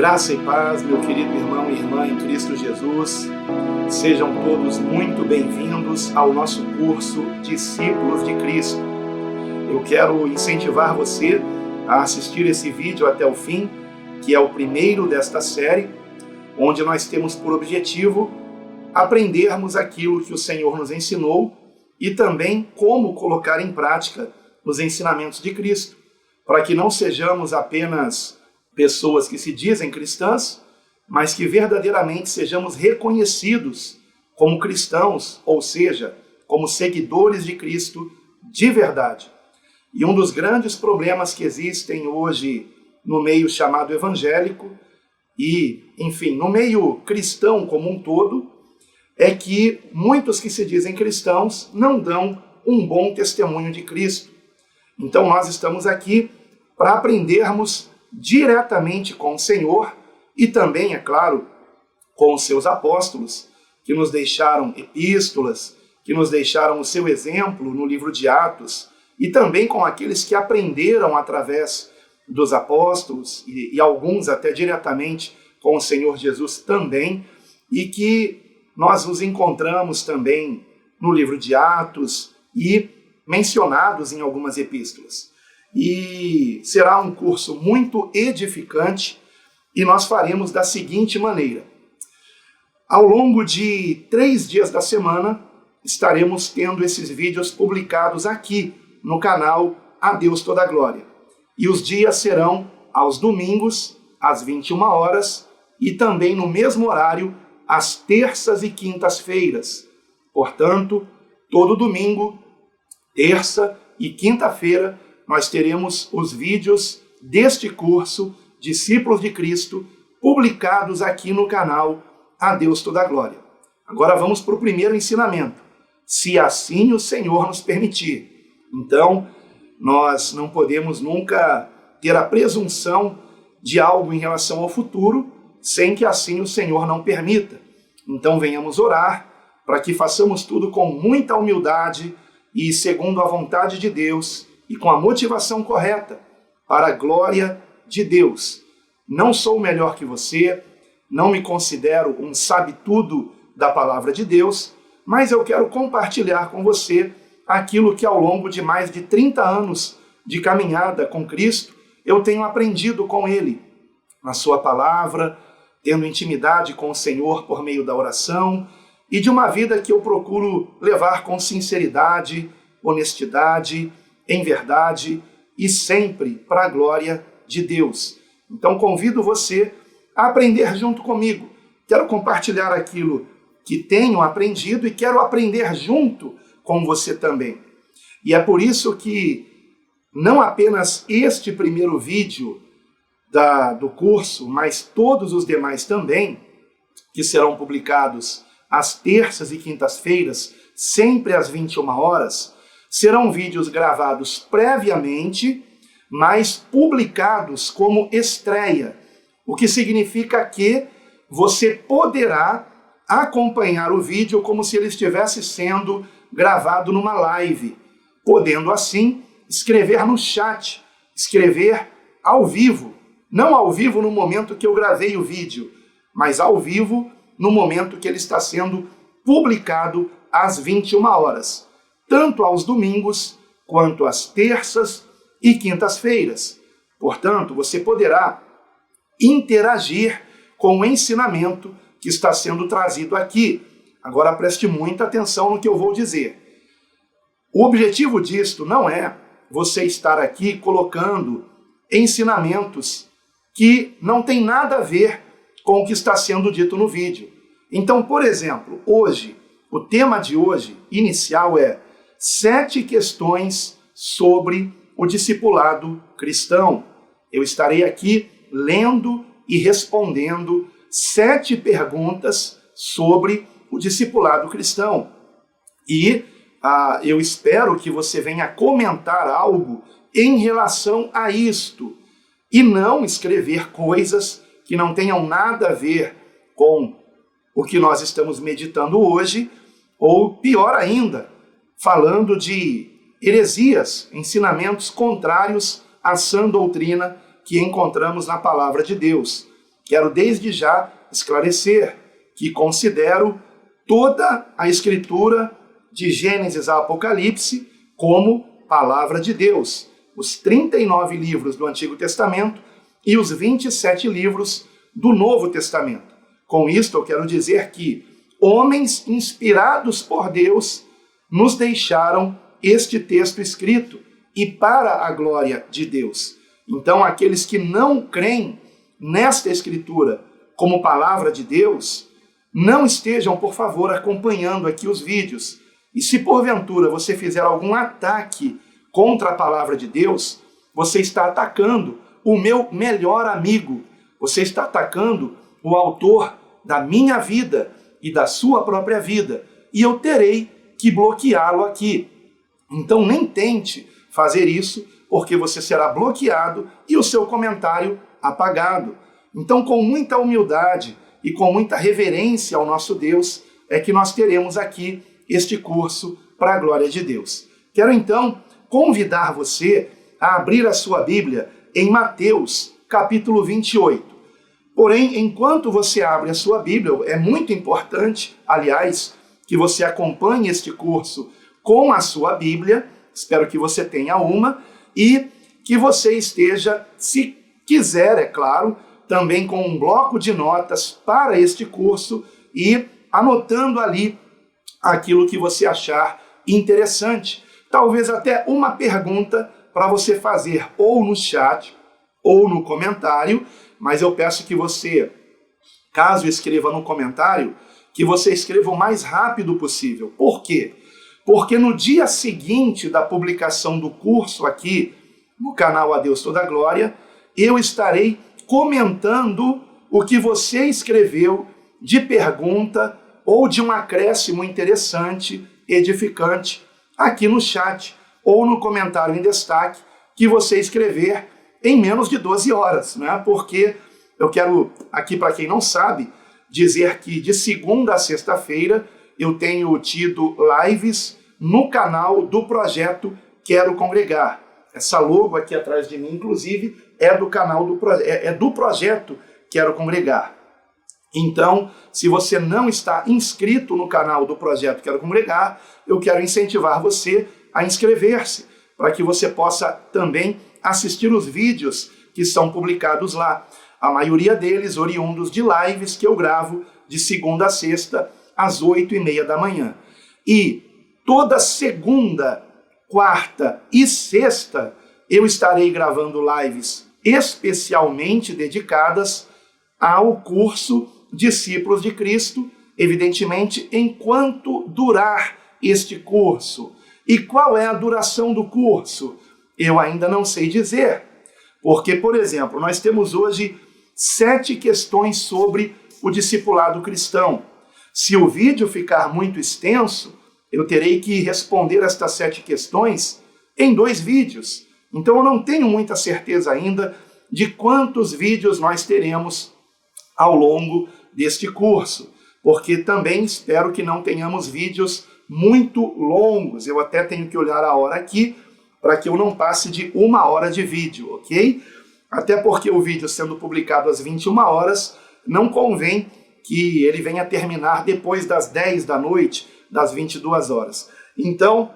Graça e paz, meu querido irmão e irmã em Cristo Jesus. Sejam todos muito bem-vindos ao nosso curso Discípulos de Cristo. Eu quero incentivar você a assistir esse vídeo até o fim, que é o primeiro desta série, onde nós temos por objetivo aprendermos aquilo que o Senhor nos ensinou e também como colocar em prática os ensinamentos de Cristo, para que não sejamos apenas pessoas que se dizem cristãs, mas que verdadeiramente sejamos reconhecidos como cristãos, ou seja, como seguidores de Cristo de verdade. E um dos grandes problemas que existem hoje no meio chamado evangélico e, enfim, no meio cristão como um todo, é que muitos que se dizem cristãos não dão um bom testemunho de Cristo. Então nós estamos aqui para aprendermos diretamente com o Senhor e também, é claro, com os seus apóstolos, que nos deixaram epístolas, que nos deixaram o seu exemplo no livro de Atos, e também com aqueles que aprenderam através dos apóstolos, e alguns até diretamente com o Senhor Jesus também, e que nós os encontramos também no livro de Atos e mencionados em algumas epístolas. E será um curso muito edificante e nós faremos da seguinte maneira. Ao longo de 3 dias da semana, estaremos tendo esses vídeos publicados aqui no canal A Deus Toda a Glória. E os dias serão aos domingos, às 21 horas, e também no mesmo horário, às terças e quintas-feiras. Portanto, todo domingo, terça e quinta-feira, nós teremos os vídeos deste curso, Discípulos de Cristo, publicados aqui no canal A Deus Toda a Glória. Agora vamos para o primeiro ensinamento, se assim o Senhor nos permitir. Então, nós não podemos nunca ter a presunção de algo em relação ao futuro, sem que assim o Senhor não permita. Então venhamos orar, para que façamos tudo com muita humildade e segundo a vontade de Deus, e com a motivação correta, para a glória de Deus. Não sou melhor que você, não me considero um sabe-tudo da palavra de Deus, mas eu quero compartilhar com você aquilo que ao longo de mais de 30 anos de caminhada com Cristo, eu tenho aprendido com Ele, na sua palavra, tendo intimidade com o Senhor por meio da oração, e de uma vida que eu procuro levar com sinceridade, honestidade, em verdade e sempre para a glória de Deus. Então convido você a aprender junto comigo. Quero compartilhar aquilo que tenho aprendido e quero aprender junto com você também. E é por isso que não apenas este primeiro vídeo do curso, mas todos os demais também, que serão publicados às terças e quintas-feiras, sempre às 21 horas, serão vídeos gravados previamente, mas publicados como estreia, o que significa que você poderá acompanhar o vídeo como se ele estivesse sendo gravado numa live, podendo assim escrever no chat, escrever ao vivo, não ao vivo no momento que eu gravei o vídeo, mas ao vivo no momento que ele está sendo publicado às 21 horas. Tanto aos domingos, quanto às terças e quintas-feiras. Portanto, você poderá interagir com o ensinamento que está sendo trazido aqui. Agora preste muita atenção no que eu vou dizer. O objetivo disto não é você estar aqui colocando ensinamentos que não tem nada a ver com o que está sendo dito no vídeo. Então, por exemplo, hoje, o tema de hoje, inicial, é 7 questões sobre o discipulado cristão. Eu estarei aqui lendo e respondendo 7 perguntas sobre o discipulado cristão. E eu espero que você venha comentar algo em relação a isto e não escrever coisas que não tenham nada a ver com o que nós estamos meditando hoje, ou pior ainda, falando de heresias, ensinamentos contrários à sã doutrina que encontramos na palavra de Deus. quero desde já esclarecer que considero toda a Escritura, de Gênesis a Apocalipse, como palavra de Deus. Os 39 livros do Antigo Testamento e os 27 livros do Novo Testamento. Com isto, eu quero dizer que homens inspirados por Deus nos deixaram este texto escrito e para a glória de Deus. Então, aqueles que não creem nesta Escritura como palavra de Deus, não estejam, por favor, acompanhando aqui os vídeos. E se porventura você fizer algum ataque contra a palavra de Deus, você está atacando o meu melhor amigo, você está atacando o autor da minha vida e da sua própria vida, e eu terei que bloqueá-lo aqui. Então nem tente fazer isso, porque você será bloqueado e o seu comentário apagado. Então, com muita humildade e com muita reverência ao nosso Deus, é que nós teremos aqui este curso para a glória de Deus. Quero então convidar você a abrir a sua Bíblia em Mateus, capítulo 28. Porém, enquanto você abre a sua Bíblia, é muito importante, aliás, que você acompanhe este curso com a sua Bíblia, espero que você tenha uma, e que você esteja, se quiser, é claro, também com um bloco de notas para este curso e anotando ali aquilo que você achar interessante. Talvez até uma pergunta para você fazer ou no chat ou no comentário, mas eu peço que você, caso escreva no comentário, que você escreva o mais rápido possível. Por quê? Porque no dia seguinte da publicação do curso aqui no canal A Deus Toda a Glória, eu estarei comentando o que você escreveu de pergunta ou de um acréscimo interessante, edificante, aqui no chat ou no comentário em destaque que você escrever em menos de 12 horas, né? Porque eu quero, aqui para quem não sabe, dizer que de segunda a sexta-feira eu tenho tido lives no canal do projeto Quero Congregar. Essa logo aqui atrás de mim, inclusive, é do canal do projeto Quero Congregar. Então, se você não está inscrito no canal do projeto Quero Congregar, eu quero incentivar você a inscrever-se, para que você possa também assistir os vídeos que são publicados lá. A maioria deles oriundos de lives que eu gravo de segunda a sexta, às 8h30 da manhã. E toda segunda, quarta e sexta, eu estarei gravando lives especialmente dedicadas ao curso Discípulos de Cristo, evidentemente, enquanto durar este curso. E qual é a duração do curso? Eu ainda não sei dizer, porque, por exemplo, nós temos hoje 7 questões sobre o discipulado cristão. Se o vídeo ficar muito extenso, eu terei que responder estas 7 questões em 2 vídeos. Então eu não tenho muita certeza ainda de quantos vídeos nós teremos ao longo deste curso, porque também espero que não tenhamos vídeos muito longos. Eu até tenho que olhar a hora aqui, para que eu não passe de 1 hora de vídeo, ok? Até porque o vídeo sendo publicado às 21 horas, não convém que ele venha terminar depois das 10 da noite, das 22 horas. Então,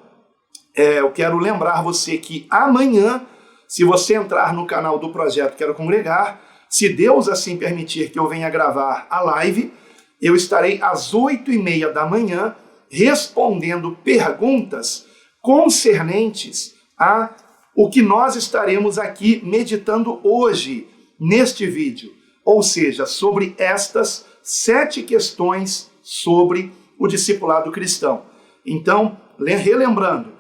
eu quero lembrar você que amanhã, se você entrar no canal do Projeto Quero Congregar, se Deus assim permitir que eu venha gravar a live, eu estarei às 8h30 da manhã respondendo perguntas concernentes a o que nós estaremos aqui meditando hoje neste vídeo, ou seja, sobre estas 7 questões sobre o discipulado cristão. Então, relembrando,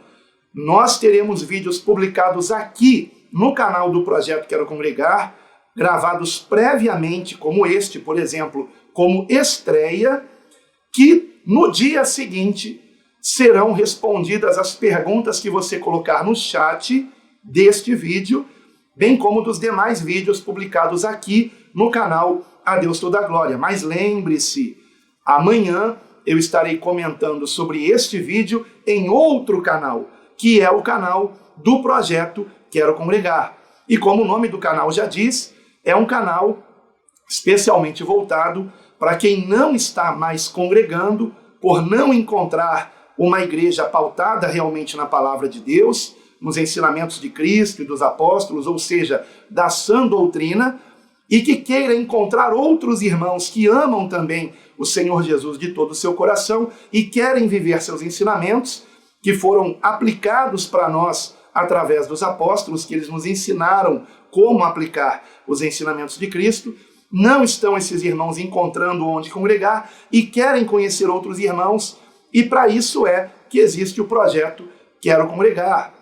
nós teremos vídeos publicados aqui no canal do Projeto Quero Congregar, gravados previamente, como este, por exemplo, como estreia, que no dia seguinte serão respondidas as perguntas que você colocar no chat deste vídeo, bem como dos demais vídeos publicados aqui no canal A Deus Toda a Glória. Mas lembre-se, amanhã eu estarei comentando sobre este vídeo em outro canal, que é o canal do Projeto Quero Congregar. E como o nome do canal já diz, é um canal especialmente voltado para quem não está mais congregando, por não encontrar uma igreja pautada realmente na palavra de Deus, nos ensinamentos de Cristo e dos apóstolos, ou seja, da sã doutrina, e que queira encontrar outros irmãos que amam também o Senhor Jesus de todo o seu coração e querem viver seus ensinamentos, que foram aplicados para nós através dos apóstolos, que eles nos ensinaram como aplicar os ensinamentos de Cristo. Não estão esses irmãos encontrando onde congregar e querem conhecer outros irmãos, e para isso é que existe o projeto Quero Congregar,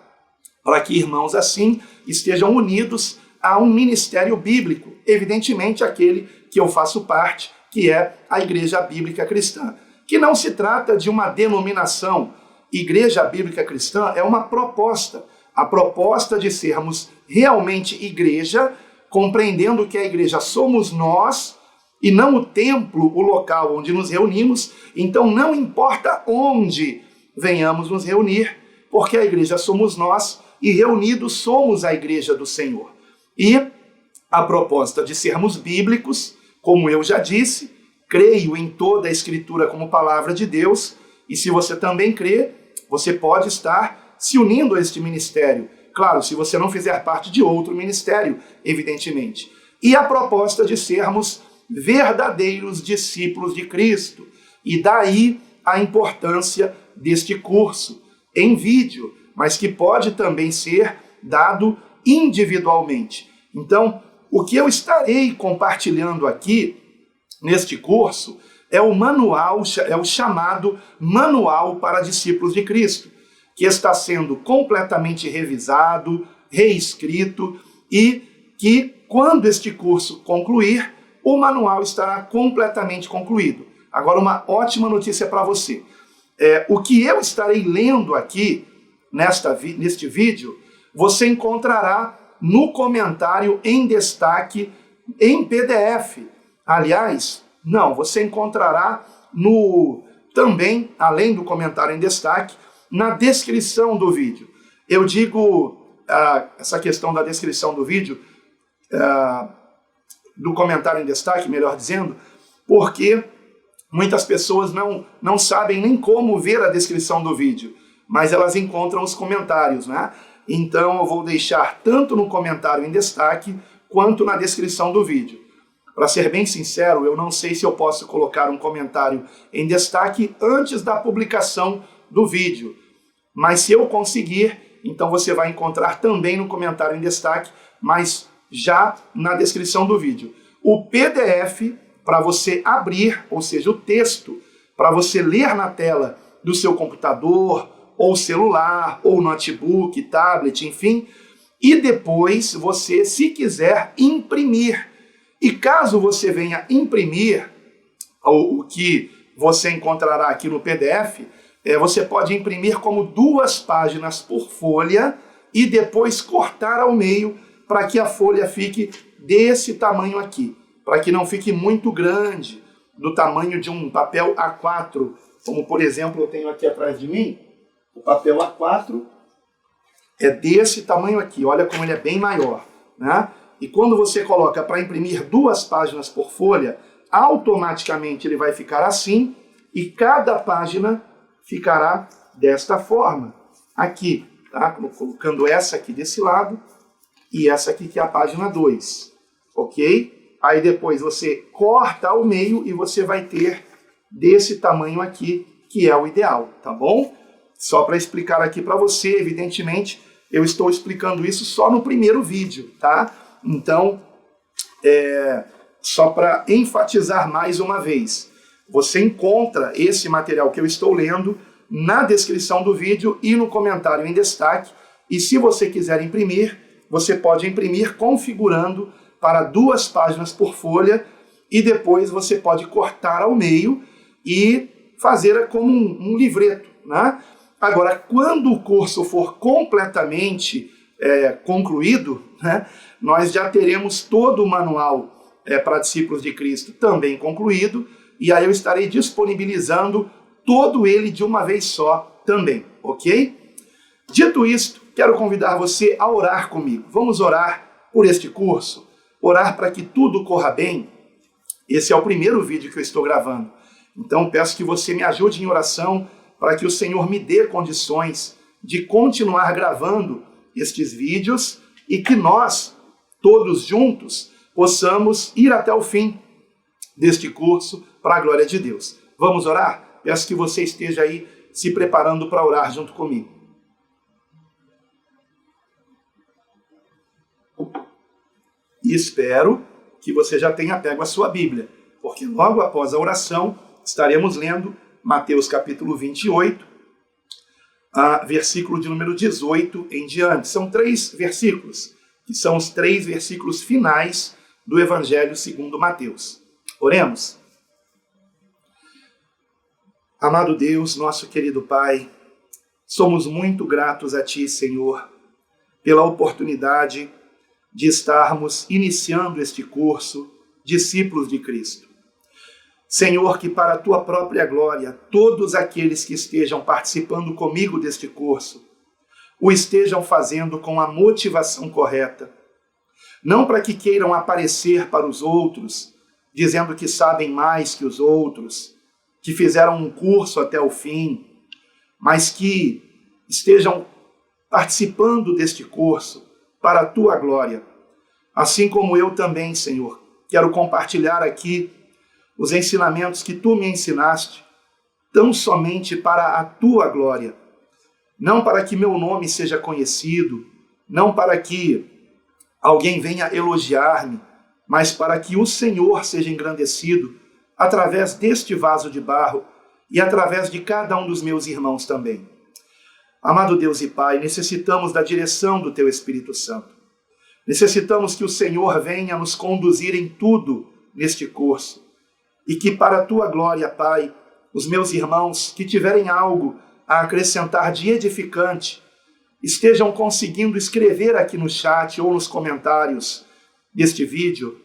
para que irmãos assim estejam unidos a um ministério bíblico, evidentemente aquele que eu faço parte, que é a Igreja Bíblica Cristã, que não se trata de uma denominação. Igreja Bíblica Cristã é uma proposta, a proposta de sermos realmente igreja, compreendendo que a igreja somos nós e não o templo, o local onde nos reunimos. Então não importa onde venhamos nos reunir, porque a igreja somos nós e reunidos somos a igreja do Senhor. E a proposta de sermos bíblicos, como eu já disse, creio em toda a Escritura como palavra de Deus, e se você também crê, você pode estar se unindo a este ministério. Claro, se você não fizer parte de outro ministério, evidentemente. E a proposta de sermos verdadeiros discípulos de Cristo. E daí a importância deste curso em vídeo, mas que pode também ser dado individualmente. Então, o que eu estarei compartilhando aqui neste curso é o manual, é o chamado Manual para Discípulos de Cristo, que está sendo completamente revisado, reescrito, e que, quando este curso concluir, o manual estará completamente concluído. Agora, uma ótima notícia para você. O que eu estarei lendo aqui, neste vídeo, você encontrará no comentário em destaque em PDF. Aliás, não, você encontrará também, além do comentário em destaque, na descrição do vídeo. Eu digo essa questão da descrição do vídeo, do comentário em destaque, melhor dizendo, porque muitas pessoas não sabem nem como ver a descrição do vídeo, mas elas encontram os comentários, né? Então eu vou deixar tanto no comentário em destaque, quanto na descrição do vídeo. Para ser bem sincero, eu não sei se eu posso colocar um comentário em destaque antes da publicação do vídeo. Mas se eu conseguir, então você vai encontrar também no comentário em destaque, mas já na descrição do vídeo. O PDF para você abrir, ou seja, o texto, para você ler na tela do seu computador, ou celular, ou notebook, tablet, enfim, e depois você, se quiser, imprimir. E caso você venha imprimir o que você encontrará aqui no PDF, você pode imprimir como 2 páginas por folha e depois cortar ao meio para que a folha fique desse tamanho aqui, para que não fique muito grande, do tamanho de um papel A4, como por exemplo eu tenho aqui atrás de mim. O papel A4 é desse tamanho aqui, olha como ele é bem maior, né? E quando você coloca para imprimir 2 páginas por folha, automaticamente ele vai ficar assim, e cada página ficará desta forma, aqui, tá? Colocando essa aqui desse lado, e essa aqui que é a página 2, ok? Aí depois você corta ao meio e você vai ter desse tamanho aqui, que é o ideal, tá bom? Só para explicar aqui para você, evidentemente, eu estou explicando isso só no primeiro vídeo, tá? Então, só para enfatizar mais uma vez, você encontra esse material que eu estou lendo na descrição do vídeo e no comentário em destaque, e se você quiser imprimir, você pode imprimir configurando para 2 páginas por folha, e depois você pode cortar ao meio e fazer como um livreto, né? Agora, quando o curso for completamente concluído, né, nós já teremos todo o manual para discípulos de Cristo também concluído, e aí eu estarei disponibilizando todo ele de uma vez só também, ok? Dito isto, quero convidar você a orar comigo. Vamos orar por este curso, orar para que tudo corra bem, Esse é o primeiro vídeo que eu estou gravando. Então peço que você me ajude em oração para que o Senhor me dê condições de continuar gravando estes vídeos e que nós, todos juntos, possamos ir até o fim deste curso para a glória de Deus. Vamos orar? Peço que você esteja aí se preparando para orar junto comigo. E espero que você já tenha pego a sua Bíblia, porque logo após a oração estaremos lendo Mateus capítulo 28, versículo de número 18 em diante. São 3 versículos, que são os 3 versículos finais do Evangelho segundo Mateus. Oremos. Amado Deus, nosso querido Pai, somos muito gratos a Ti, Senhor, pela oportunidade de estarmos iniciando este curso, Discípulos de Cristo. Senhor, que para a Tua própria glória, todos aqueles que estejam participando comigo deste curso, o estejam fazendo com a motivação correta. Não para que queiram aparecer para os outros, dizendo que sabem mais que os outros, que fizeram um curso até o fim, mas que estejam participando deste curso para a Tua glória. Assim como eu também, Senhor, quero compartilhar aqui os ensinamentos que Tu me ensinaste, tão somente para a Tua glória. Não para que meu nome seja conhecido, não para que alguém venha elogiar-me, mas para que o Senhor seja engrandecido através deste vaso de barro e através de cada um dos meus irmãos também. Amado Deus e Pai, necessitamos da direção do Teu Espírito Santo. Necessitamos que o Senhor venha nos conduzir em tudo neste curso e que para a Tua glória, Pai, os meus irmãos que tiverem algo a acrescentar de edificante estejam conseguindo escrever aqui no chat ou nos comentários deste vídeo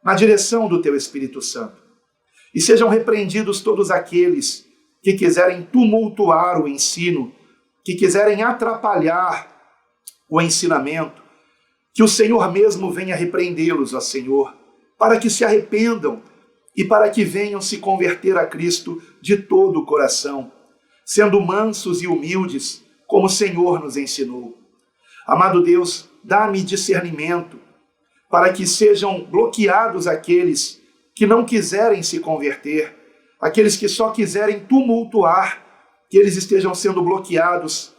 na direção do Teu Espírito Santo. E sejam repreendidos todos aqueles que quiserem tumultuar o ensino, que quiserem atrapalhar o ensinamento, que o Senhor mesmo venha repreendê-los, ó Senhor, para que se arrependam e para que venham se converter a Cristo de todo o coração, sendo mansos e humildes, como o Senhor nos ensinou. Amado Deus, dá-me discernimento para que sejam bloqueados aqueles que não quiserem se converter, aqueles que só quiserem tumultuar, que eles estejam sendo bloqueados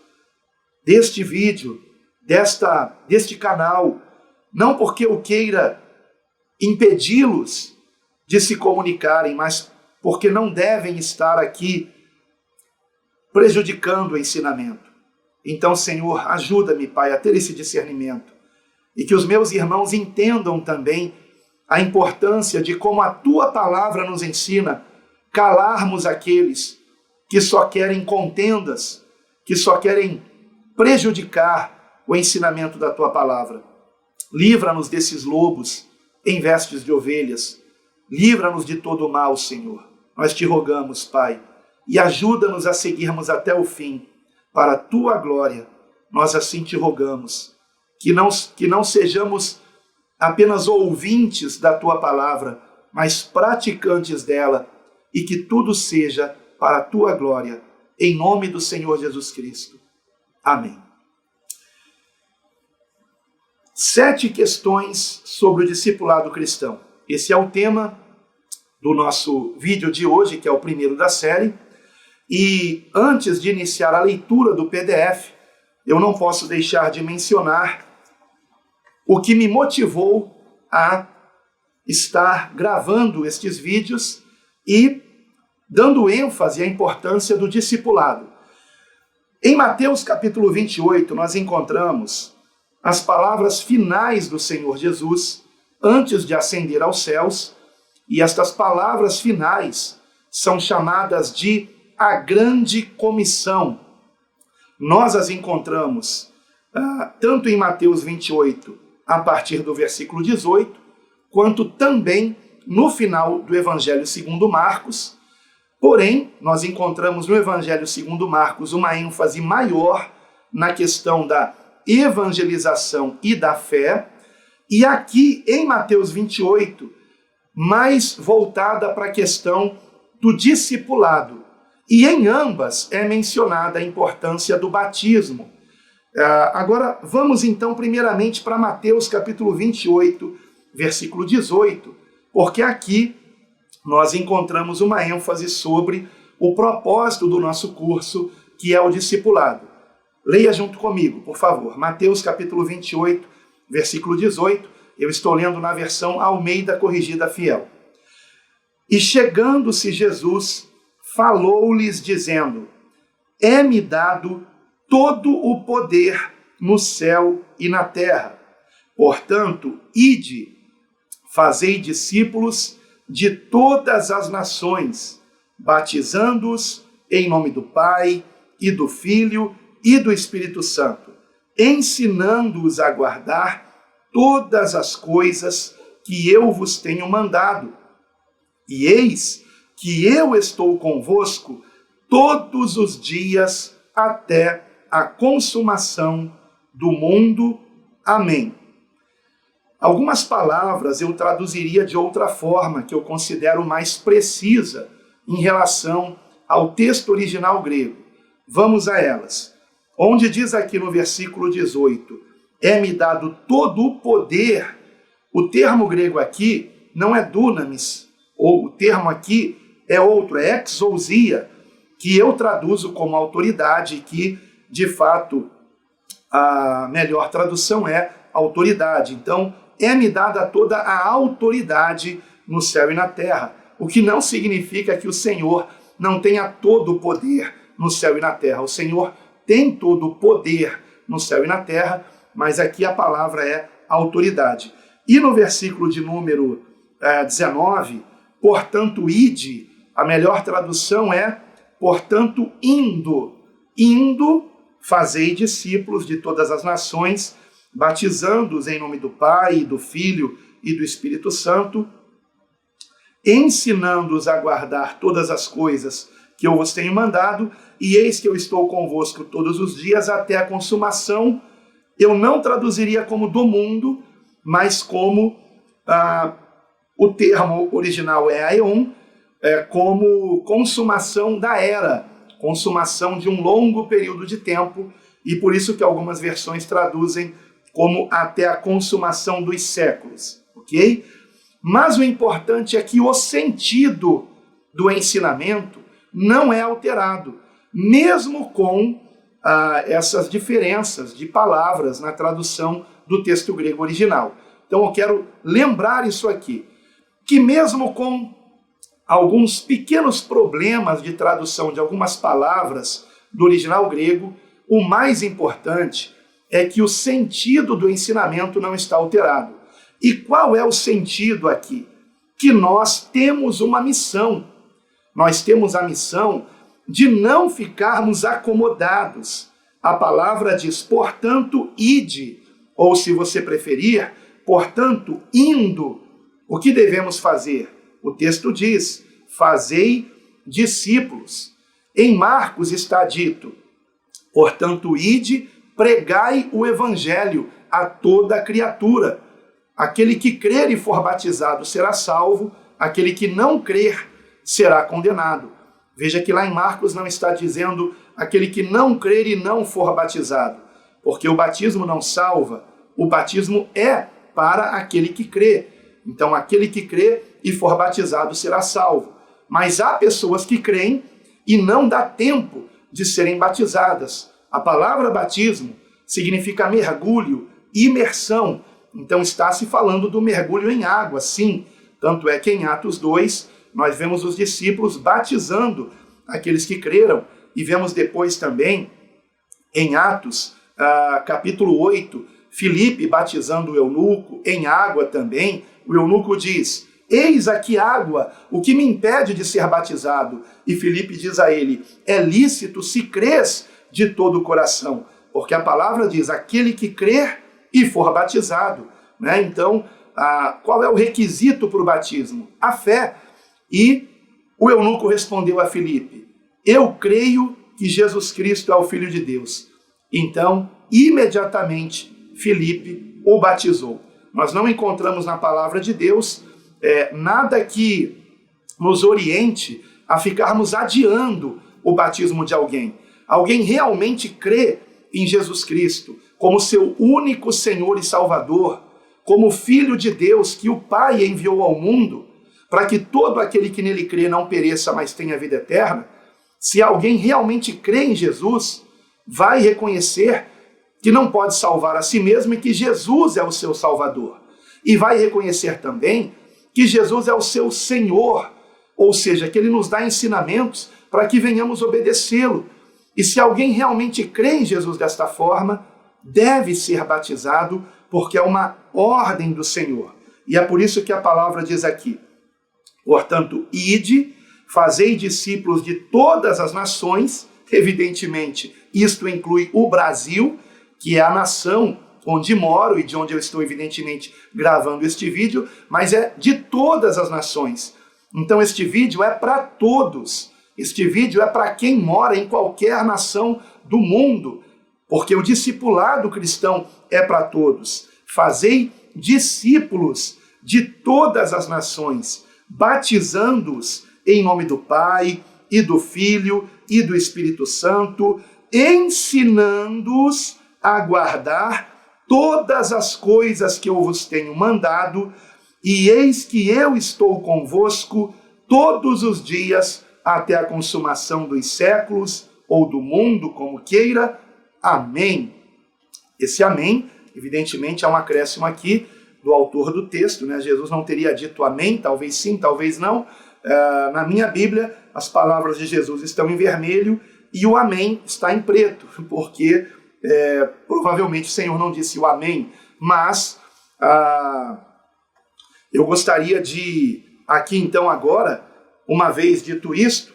deste vídeo, deste canal, não porque eu queira impedi-los de se comunicarem, mas porque não devem estar aqui prejudicando o ensinamento. Então, Senhor, ajuda-me, Pai, a ter esse discernimento e que os meus irmãos entendam também a importância de, como a Tua palavra nos ensina, calarmos aqueles que só querem contendas, que só querem prejudicar o ensinamento da Tua palavra. Livra-nos desses lobos em vestes de ovelhas. Livra-nos de todo o mal, Senhor. Nós Te rogamos, Pai, e ajuda-nos a seguirmos até o fim, para a Tua glória. Nós assim Te rogamos, que não sejamos apenas ouvintes da Tua palavra, mas praticantes dela, e que tudo seja para a Tua glória, em nome do Senhor Jesus Cristo. Amém. 7 questões sobre o discipulado cristão. Esse é o tema do nosso vídeo de hoje, que é o primeiro da série. E antes de iniciar a leitura do PDF, eu não posso deixar de mencionar o que me motivou a estar gravando estes vídeos e dando ênfase à importância do discipulado. Em Mateus capítulo 28, nós encontramos as palavras finais do Senhor Jesus antes de ascender aos céus, e estas palavras finais são chamadas de a grande comissão. Nós as encontramos tanto em Mateus 28, a partir do versículo 18, quanto também no final do Evangelho segundo Marcos. Porém, nós encontramos no Evangelho segundo Marcos uma ênfase maior na questão da evangelização e da fé. E aqui em Mateus 28, mais voltada para a questão do discipulado. E em ambas é mencionada a importância do batismo. Agora, vamos então primeiramente para Mateus capítulo 28, versículo 18, porque aqui nós encontramos uma ênfase sobre o propósito do nosso curso, que é o discipulado. Leia junto comigo, por favor. Mateus capítulo 28, versículo 18. Eu estou lendo na versão Almeida Corrigida Fiel. E chegando-se Jesus, falou-lhes dizendo: é-me dado todo o poder no céu e na terra. Portanto, ide, fazei discípulos de todas as nações, batizando-os em nome do Pai e do Filho e do Espírito Santo, ensinando-os a guardar todas as coisas que eu vos tenho mandado. E eis que eu estou convosco todos os dias até a consumação do mundo. Amém. Algumas palavras eu traduziria de outra forma, que eu considero mais precisa em relação ao texto original grego. Vamos a elas. Onde diz aqui no versículo 18, é-me dado todo o poder, o termo grego aqui não é dunamis, ou o termo aqui é outro, é exousia, que eu traduzo como autoridade, que de fato a melhor tradução é autoridade. Então, é-me dada toda a autoridade no céu e na terra, o que não significa que o Senhor não tenha todo o poder no céu e na terra. O Senhor tem todo o poder no céu e na terra, mas aqui a palavra é autoridade. E no versículo de número 19, portanto, ide, a melhor tradução é, portanto, indo, fazei discípulos de todas as nações, batizando-os em nome do Pai, do Filho e do Espírito Santo, ensinando-os a guardar todas as coisas que eu vos tenho mandado, e eis que eu estou convosco todos os dias até a consumação. Eu não traduziria como do mundo, mas como o termo original é aeon, como consumação da era, consumação de um longo período de tempo, e por isso que algumas versões traduzem como até a consumação dos séculos, ok? Mas o importante é que o sentido do ensinamento não é alterado, mesmo com essas diferenças de palavras na tradução do texto grego original. Então eu quero lembrar isso aqui, que mesmo com alguns pequenos problemas de tradução de algumas palavras do original grego, o mais importante é que o sentido do ensinamento não está alterado. E qual é o sentido aqui? Que nós temos uma missão. Nós temos a missão de não ficarmos acomodados. A palavra diz, portanto, ide, ou se você preferir, portanto, indo. O que devemos fazer? O texto diz, fazei discípulos. Em Marcos está dito, portanto, ide, pregai o evangelho a toda a criatura. Aquele que crer e for batizado será salvo, aquele que não crer será condenado. Veja que lá em Marcos não está dizendo aquele que não crer e não for batizado, porque o batismo não salva, o batismo é para aquele que crê. Então, aquele que crê e for batizado será salvo. Mas há pessoas que creem e não dá tempo de serem batizadas. A palavra batismo significa mergulho, imersão. Então está se falando do mergulho em água, sim. Tanto é que em Atos 2, nós vemos os discípulos batizando aqueles que creram. E vemos depois também, em Atos, capítulo 8, Filipe batizando o eunuco, em água também. O eunuco diz, eis aqui água, o que me impede de ser batizado? E Filipe diz a ele, é lícito se crês de todo o coração. Porque a palavra diz, aquele que crer e for batizado. Né? Então, qual é o requisito para o batismo? A fé. E o eunuco respondeu a Filipe, eu creio que Jesus Cristo é o Filho de Deus. Então, imediatamente, Filipe o batizou. Nós não encontramos na palavra de Deus nada que nos oriente a ficarmos adiando o batismo de alguém. Alguém realmente crê em Jesus Cristo como seu único Senhor e Salvador, como Filho de Deus que o Pai enviou ao mundo, para que todo aquele que nele crê não pereça, mas tenha vida eterna. Se alguém realmente crê em Jesus, vai reconhecer que não pode salvar a si mesmo e que Jesus é o seu Salvador. E vai reconhecer também que Jesus é o seu Senhor, ou seja, que ele nos dá ensinamentos para que venhamos obedecê-lo. E se alguém realmente crê em Jesus desta forma, deve ser batizado, porque é uma ordem do Senhor. E é por isso que a palavra diz aqui: portanto, ide, fazei discípulos de todas as nações. Evidentemente, isto inclui o Brasil, que é a nação onde moro e de onde eu estou, evidentemente, gravando este vídeo, mas é de todas as nações. Então, este vídeo é para todos. Este vídeo é para quem mora em qualquer nação do mundo, porque o discipulado cristão é para todos. Fazei discípulos de todas as nações, batizando-os em nome do Pai, e do Filho, e do Espírito Santo, ensinando-os a guardar todas as coisas que eu vos tenho mandado, e eis que eu estou convosco todos os dias até a consumação dos séculos, ou do mundo, como queira. Amém. Esse amém, evidentemente, é um acréscimo aqui do autor do texto, né? Jesus não teria dito amém, talvez sim, talvez não. Na minha Bíblia, as palavras de Jesus estão em vermelho e o amém está em preto, porque provavelmente o Senhor não disse o amém, mas eu gostaria de, aqui então agora, uma vez dito isto,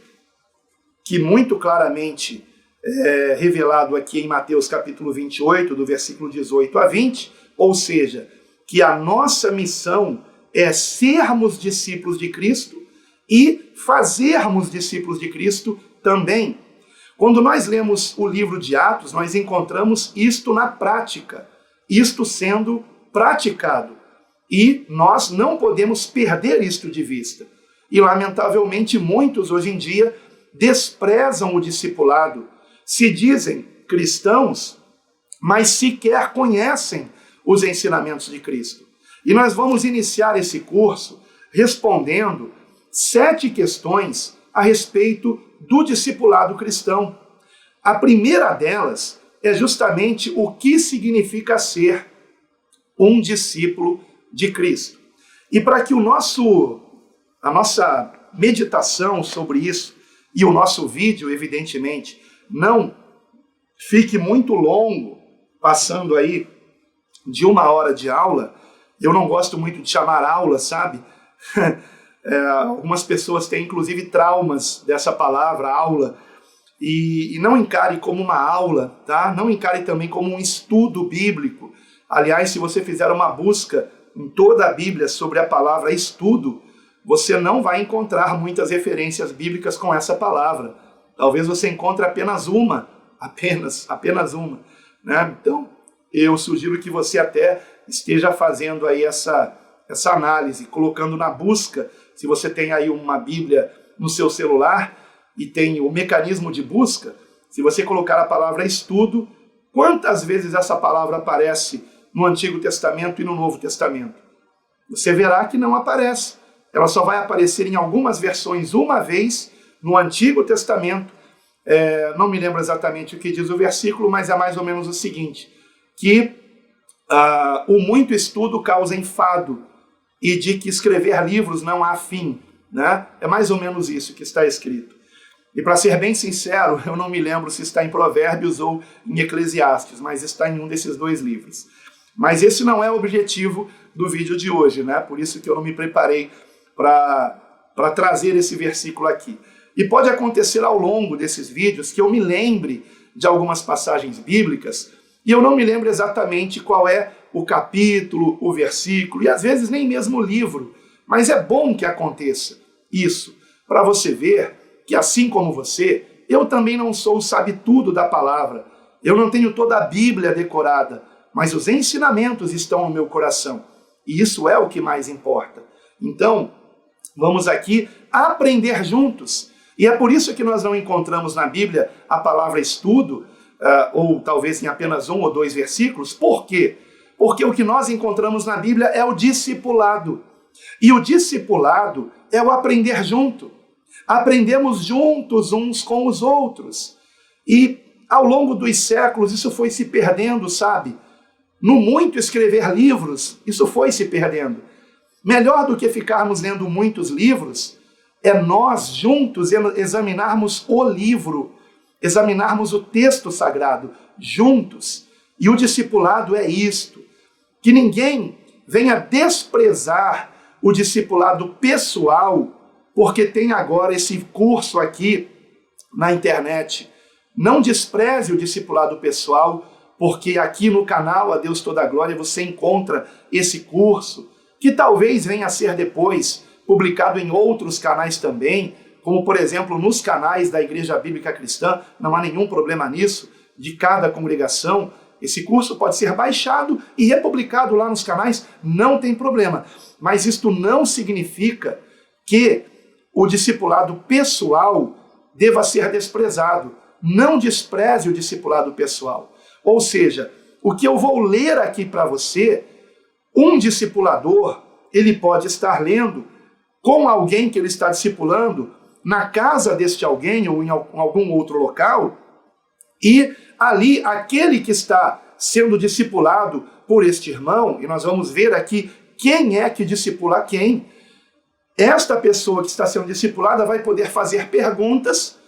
que muito claramente é revelado aqui em Mateus capítulo 28, do versículo 18 a 20, ou seja, que a nossa missão é sermos discípulos de Cristo e fazermos discípulos de Cristo também. Quando nós lemos o livro de Atos, nós encontramos isto na prática, isto sendo praticado. E nós não podemos perder isto de vista. E, lamentavelmente, muitos hoje em dia desprezam o discipulado, se dizem cristãos, mas sequer conhecem os ensinamentos de Cristo. E nós vamos iniciar esse curso respondendo 7 questões a respeito do discipulado cristão. A primeira delas é justamente o que significa ser um discípulo de Cristo. E para que a nossa meditação sobre isso e o nosso vídeo, evidentemente, não fique muito longo, passando aí de 1 hora de aula, eu não gosto muito de chamar aula, sabe? Algumas pessoas têm, inclusive, traumas dessa palavra, aula, e não encare como uma aula, tá? Não encare também como um estudo bíblico. Aliás, se você fizer uma busca em toda a Bíblia sobre a palavra estudo, você não vai encontrar muitas referências bíblicas com essa palavra. Talvez você encontre apenas uma, apenas uma, né? Então, eu sugiro que você até esteja fazendo aí essa análise, colocando na busca, se você tem aí uma Bíblia no seu celular e tem o mecanismo de busca, se você colocar a palavra estudo, quantas vezes essa palavra aparece no Antigo Testamento e no Novo Testamento? Você verá que não aparece. Ela só vai aparecer em algumas versões uma vez no Antigo Testamento. Não me lembro exatamente o que diz o versículo, mas é mais ou menos o seguinte, que o muito estudo causa enfado, e de que escrever livros não há fim, né? É mais ou menos isso que está escrito. E para ser bem sincero, eu não me lembro se está em Provérbios ou em Eclesiastes, mas está em um desses 2 livros. Mas esse não é o objetivo do vídeo de hoje, né? Por isso que eu não me preparei para trazer esse versículo aqui. E pode acontecer ao longo desses vídeos que eu me lembre de algumas passagens bíblicas e eu não me lembro exatamente qual é o capítulo, o versículo, e às vezes nem mesmo o livro. Mas é bom que aconteça isso, para você ver que, assim como você, eu também não sou o sabe-tudo da palavra. Eu não tenho toda a Bíblia decorada, mas os ensinamentos estão no meu coração. E isso é o que mais importa. Então, vamos aqui aprender juntos. E é por isso que nós não encontramos na Bíblia a palavra estudo, ou talvez em apenas 1 ou 2 versículos. Por quê? Porque o que nós encontramos na Bíblia é o discipulado. E o discipulado é o aprender junto. Aprendemos juntos uns com os outros. E ao longo dos séculos isso foi se perdendo, sabe? No muito escrever livros, isso foi se perdendo. Melhor do que ficarmos lendo muitos livros, é nós juntos examinarmos o livro, examinarmos o texto sagrado, juntos. E o discipulado é isto, que ninguém venha desprezar o discipulado pessoal, porque tem agora esse curso aqui na internet. Não despreze o discipulado pessoal, porque aqui no canal A Deus Toda a Glória você encontra esse curso, que talvez venha a ser depois publicado em outros canais também, como por exemplo nos canais da Igreja Bíblica Cristã, não há nenhum problema nisso, de cada congregação. Esse curso pode ser baixado e republicado lá nos canais, não tem problema. Mas isto não significa que o discipulado pessoal deva ser desprezado. Não despreze o discipulado pessoal. Ou seja, o que eu vou ler aqui para você, um discipulador, ele pode estar lendo com alguém que ele está discipulando na casa deste alguém ou em algum outro local, e ali aquele que está sendo discipulado por este irmão, e nós vamos ver aqui quem é que discipula quem, esta pessoa que está sendo discipulada vai poder fazer perguntas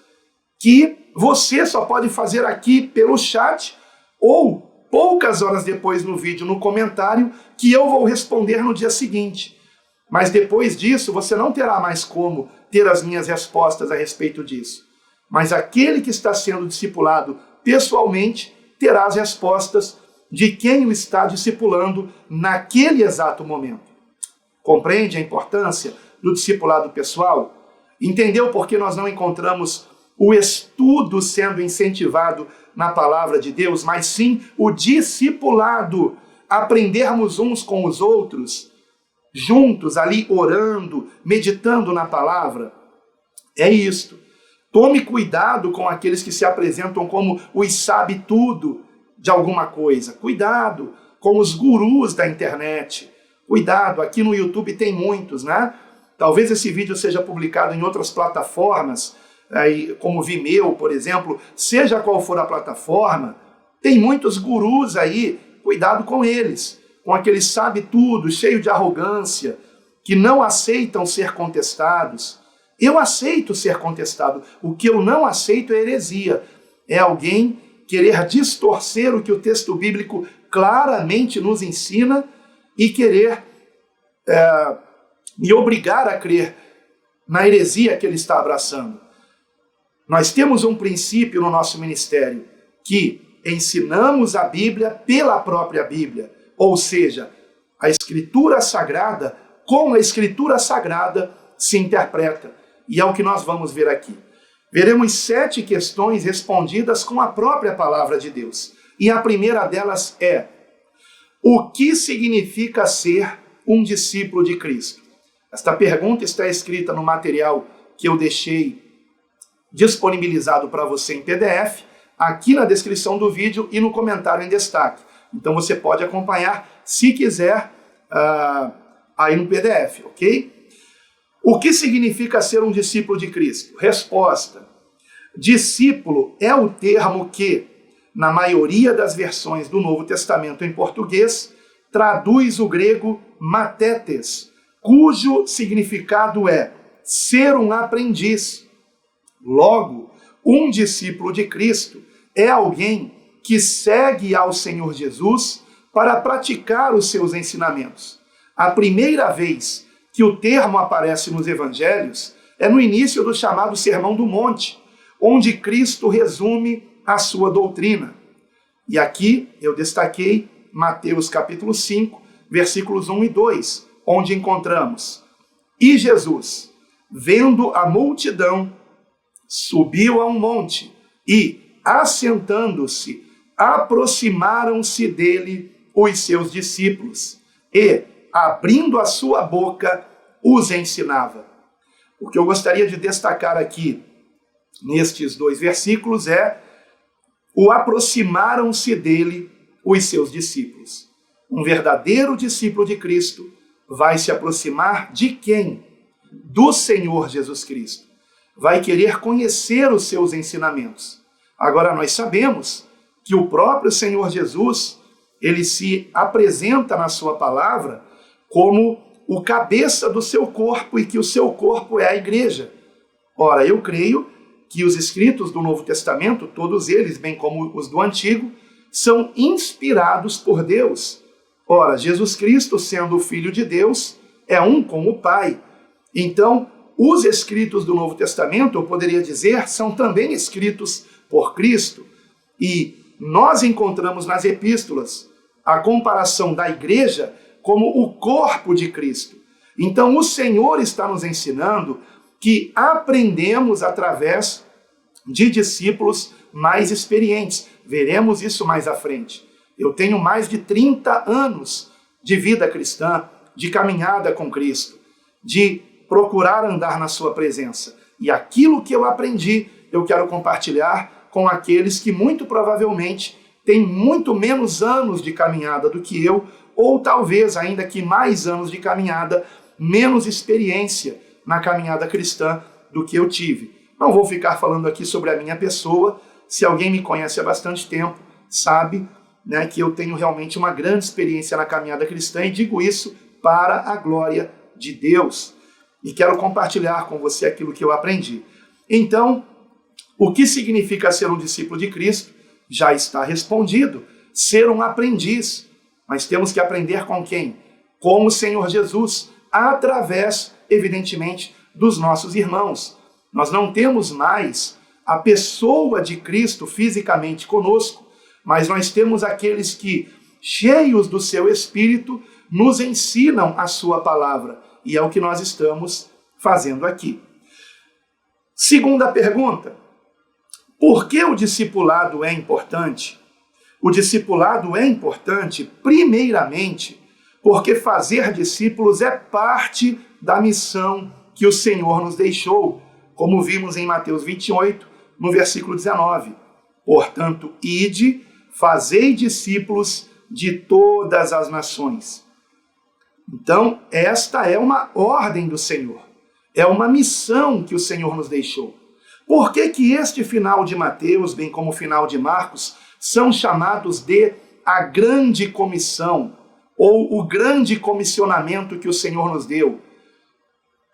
que você só pode fazer aqui pelo chat ou poucas horas depois no vídeo, no comentário, que eu vou responder no dia seguinte. Mas depois disso, você não terá mais como ter as minhas respostas a respeito disso. Mas aquele que está sendo discipulado pessoalmente terá as respostas de quem o está discipulando naquele exato momento. Compreende a importância do discipulado pessoal? Entendeu por que nós não encontramos o estudo sendo incentivado na palavra de Deus, mas sim o discipulado, aprendermos uns com os outros, juntos ali orando, meditando na palavra? É isto. Tome cuidado com aqueles que se apresentam como os sabe-tudo de alguma coisa. Cuidado com os gurus da internet. Cuidado, aqui no YouTube tem muitos, né? Talvez esse vídeo seja publicado em outras plataformas, como Vimeo, por exemplo. Seja qual for a plataforma, tem muitos gurus aí. Cuidado com eles, com aqueles sabe-tudo, cheio de arrogância, que não aceitam ser contestados. Eu aceito ser contestado. O que eu não aceito é heresia. É alguém querer distorcer o que o texto bíblico claramente nos ensina e querer me obrigar a crer na heresia que ele está abraçando. Nós temos um princípio no nosso ministério, que ensinamos a Bíblia pela própria Bíblia. Ou seja, a Escritura Sagrada, com a Escritura Sagrada, se interpreta. E é o que nós vamos ver aqui. Veremos 7 questões respondidas com a própria palavra de Deus. E a primeira delas é: o que significa ser um discípulo de Cristo? Esta pergunta está escrita no material que eu deixei disponibilizado para você em PDF, aqui na descrição do vídeo e no comentário em destaque. Então você pode acompanhar, se quiser, aí no PDF, ok? O que significa ser um discípulo de Cristo? Resposta: discípulo é o termo que, na maioria das versões do Novo Testamento em português, traduz o grego matetes, cujo significado é ser um aprendiz. Logo, um discípulo de Cristo é alguém que segue ao Senhor Jesus para praticar os seus ensinamentos. A primeira vez que o termo aparece nos evangelhos é no início do chamado Sermão do Monte, onde Cristo resume a sua doutrina. E aqui eu destaquei Mateus capítulo 5, versículos 1 e 2, onde encontramos: e Jesus, vendo a multidão, subiu a um monte e, assentando-se, aproximaram-se dele os seus discípulos e, abrindo a sua boca, os ensinava. O que eu gostaria de destacar aqui nestes 2 versículos é: o aproximaram-se dele os seus discípulos. Um verdadeiro discípulo de Cristo vai se aproximar de quem? Do Senhor Jesus Cristo. Vai querer conhecer os seus ensinamentos. Agora, nós sabemos que o próprio Senhor Jesus, ele se apresenta na sua palavra como o cabeça do seu corpo e que o seu corpo é a igreja. Ora, eu creio que os escritos do Novo Testamento, todos eles, bem como os do Antigo, são inspirados por Deus. Ora, Jesus Cristo, sendo o Filho de Deus, é um com o Pai. Então, os escritos do Novo Testamento, eu poderia dizer, são também escritos por Cristo. E nós encontramos nas epístolas a comparação da igreja como o corpo de Cristo. Então, o Senhor está nos ensinando que aprendemos através de discípulos mais experientes. Veremos isso mais à frente. Eu tenho mais de 30 anos de vida cristã, de caminhada com Cristo, de procurar andar na sua presença. E aquilo que eu aprendi, eu quero compartilhar com aqueles que muito provavelmente têm muito menos anos de caminhada do que eu, ou talvez ainda que mais anos de caminhada, menos experiência na caminhada cristã do que eu tive. Não vou ficar falando aqui sobre a minha pessoa. Se alguém me conhece há bastante tempo, sabe, né, que eu tenho realmente uma grande experiência na caminhada cristã e digo isso para a glória de Deus. E quero compartilhar com você aquilo que eu aprendi. Então, o que significa ser um discípulo de Cristo? Já está respondido. Ser um aprendiz. Mas temos que aprender com quem? Com o Senhor Jesus, através, evidentemente, dos nossos irmãos. Nós não temos mais a pessoa de Cristo fisicamente conosco, mas nós temos aqueles que, cheios do seu Espírito, nos ensinam a sua palavra. E é o que nós estamos fazendo aqui. Segunda pergunta: por que o discipulado é importante? O discipulado é importante, primeiramente, porque fazer discípulos é parte da missão que o Senhor nos deixou, como vimos em Mateus 28, no versículo 19. Portanto, ide, fazei discípulos de todas as nações. Então, esta é uma ordem do Senhor. É uma missão que o Senhor nos deixou. Por que que este final de Mateus, bem como o final de Marcos, são chamados de a grande comissão, ou o grande comissionamento que o Senhor nos deu?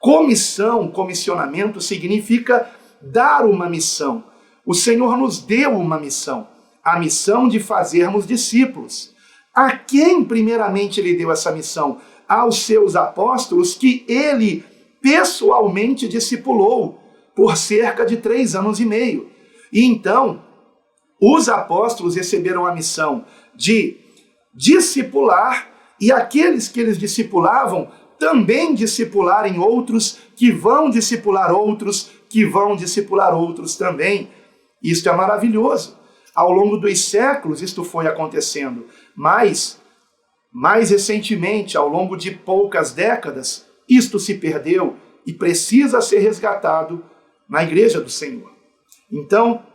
Comissão, comissionamento, significa dar uma missão. O Senhor nos deu uma missão, a missão de fazermos discípulos. A quem primeiramente ele deu essa missão? Aos seus apóstolos, que ele pessoalmente discipulou por cerca de 3 anos e meio. E então, os apóstolos receberam a missão de discipular, e aqueles que eles discipulavam também discipularem outros, que vão discipular outros, que vão discipular outros também. Isto é maravilhoso. Ao longo dos séculos isto foi acontecendo, mas mais recentemente, ao longo de poucas décadas, isto se perdeu e precisa ser resgatado na Igreja do Senhor. Então,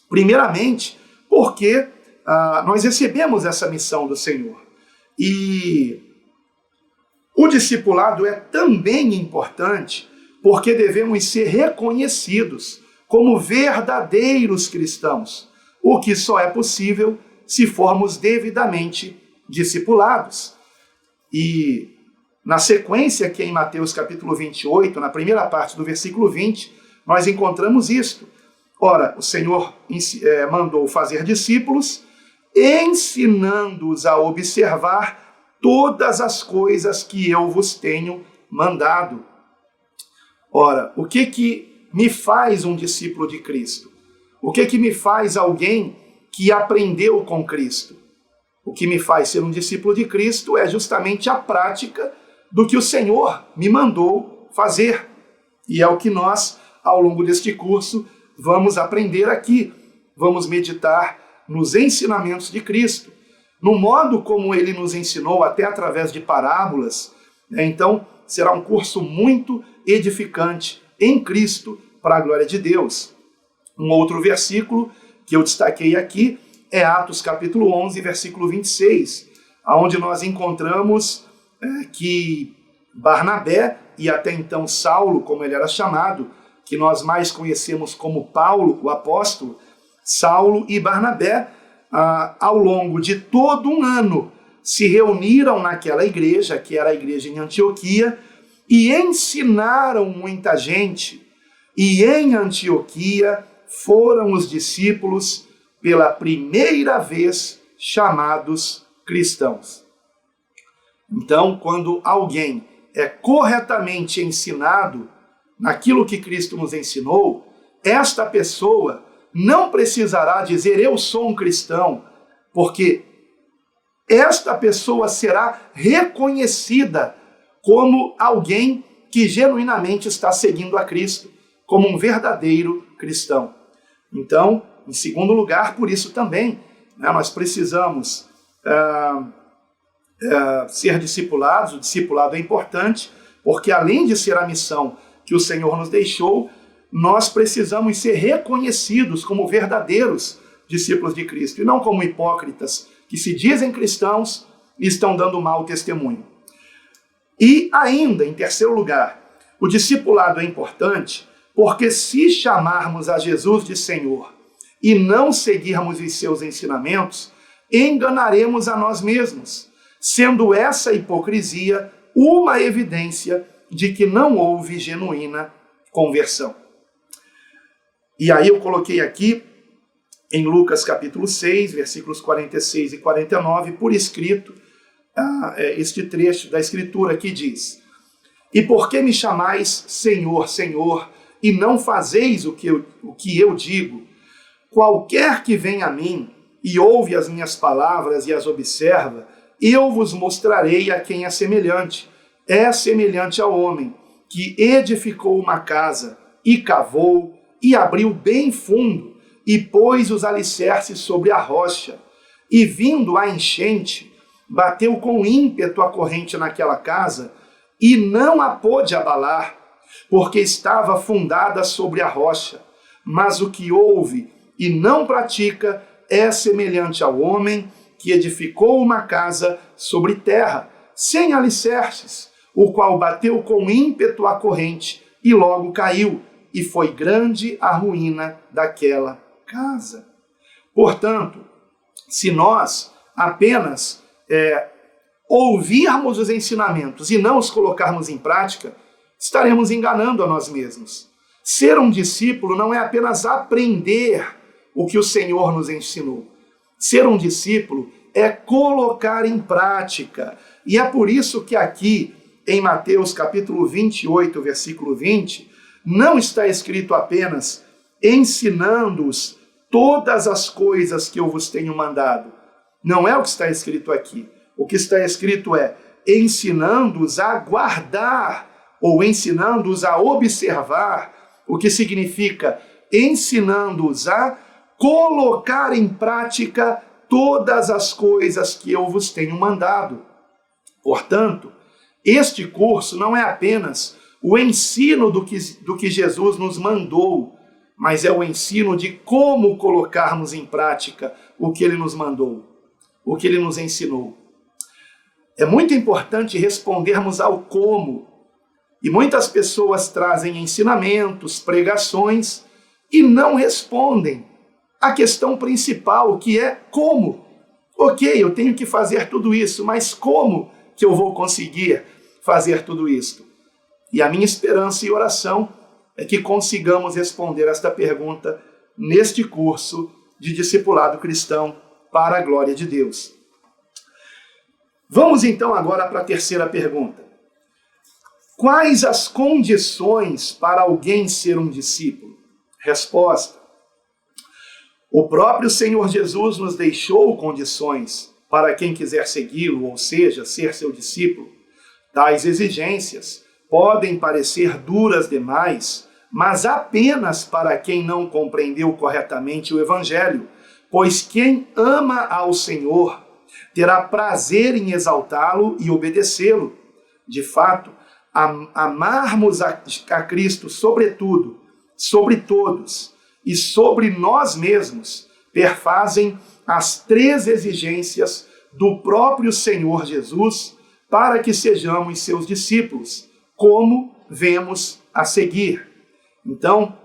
primeiramente, porque nós recebemos essa missão do Senhor. E o discipulado é também importante porque devemos ser reconhecidos como verdadeiros cristãos, o que só é possível se formos devidamente discipulados. E na sequência aqui em Mateus capítulo 28, na primeira parte do versículo 20, nós encontramos isto. Ora, o Senhor mandou fazer discípulos, ensinando-os a observar todas as coisas que eu vos tenho mandado. Ora, o que me faz um discípulo de Cristo? O que me faz alguém que aprendeu com Cristo? O que me faz ser um discípulo de Cristo é justamente a prática do que o Senhor me mandou fazer. E é o que nós, ao longo deste curso, vamos aprender aqui. Vamos meditar nos ensinamentos de Cristo, no modo como ele nos ensinou, até através de parábolas. Então, será um curso muito edificante em Cristo, para a glória de Deus. Um outro versículo que eu destaquei aqui é Atos capítulo 11, versículo 26, onde nós encontramos que Barnabé, e até então Saulo, como ele era chamado, que nós mais conhecemos como Paulo, o apóstolo, Saulo e Barnabé, ao longo de todo um ano, se reuniram naquela igreja, que era a igreja em Antioquia, e ensinaram muita gente. E em Antioquia foram os discípulos, pela primeira vez, chamados cristãos. Então, quando alguém é corretamente ensinado naquilo que Cristo nos ensinou, esta pessoa não precisará dizer eu sou um cristão, porque esta pessoa será reconhecida como alguém que genuinamente está seguindo a Cristo, como um verdadeiro cristão. Então, em segundo lugar, por isso também, nós precisamos ser discipulados. O discipulado é importante, porque além de ser a missão que o Senhor nos deixou, nós precisamos ser reconhecidos como verdadeiros discípulos de Cristo, e não como hipócritas que se dizem cristãos e estão dando mau testemunho. E ainda, em terceiro lugar, o discipulado é importante porque se chamarmos a Jesus de Senhor e não seguirmos os seus ensinamentos, enganaremos a nós mesmos, sendo essa hipocrisia uma evidência de que não houve genuína conversão. E aí eu coloquei aqui, em Lucas capítulo 6, versículos 46 e 49, por escrito, este trecho da Escritura que diz: E por que me chamais Senhor, Senhor, e não fazeis o que eu digo? Qualquer que vem a mim e ouve as minhas palavras e as observa, eu vos mostrarei a quem é semelhante. É semelhante ao homem que edificou uma casa e cavou e abriu bem fundo e pôs os alicerces sobre a rocha. E vindo a enchente, bateu com ímpeto a corrente naquela casa e não a pôde abalar, porque estava fundada sobre a rocha. Mas o que ouve e não pratica é semelhante ao homem que edificou uma casa sobre terra, sem alicerces, o qual bateu com ímpeto a corrente e logo caiu, e foi grande a ruína daquela casa. Portanto, se nós apenas ouvirmos os ensinamentos e não os colocarmos em prática, estaremos enganando a nós mesmos. Ser um discípulo não é apenas aprender o que o Senhor nos ensinou. Ser um discípulo é colocar em prática. E é por isso que aqui, em Mateus capítulo 28, versículo 20, não está escrito apenas ensinando-os todas as coisas que eu vos tenho mandado. Não é o que está escrito aqui. O que está escrito é ensinando-os a guardar ou ensinando-os a observar, o que significa ensinando-os a colocar em prática todas as coisas que eu vos tenho mandado. Portanto, este curso não é apenas o ensino do que Jesus nos mandou, mas é o ensino de como colocarmos em prática o que ele nos mandou, o que ele nos ensinou. É muito importante respondermos ao como. E muitas pessoas trazem ensinamentos, pregações e não respondem à questão principal, que é como. Ok, eu tenho que fazer tudo isso, mas como que eu vou conseguir fazer tudo isso? E a minha esperança e oração é que consigamos responder esta pergunta neste curso de discipulado cristão para a glória de Deus. Vamos então agora para a terceira pergunta. Quais as condições para alguém ser um discípulo? Resposta: o próprio Senhor Jesus nos deixou condições para quem quiser segui-lo, ou seja, ser seu discípulo. Tais exigências podem parecer duras demais, mas apenas para quem não compreendeu corretamente o Evangelho, pois quem ama ao Senhor terá prazer em exaltá-lo e obedecê-lo. De fato, amarmos a Cristo sobretudo, sobre todos e sobre nós mesmos, perfazem as 3 exigências do próprio Senhor Jesus para que sejamos seus discípulos, como vemos a seguir. Então,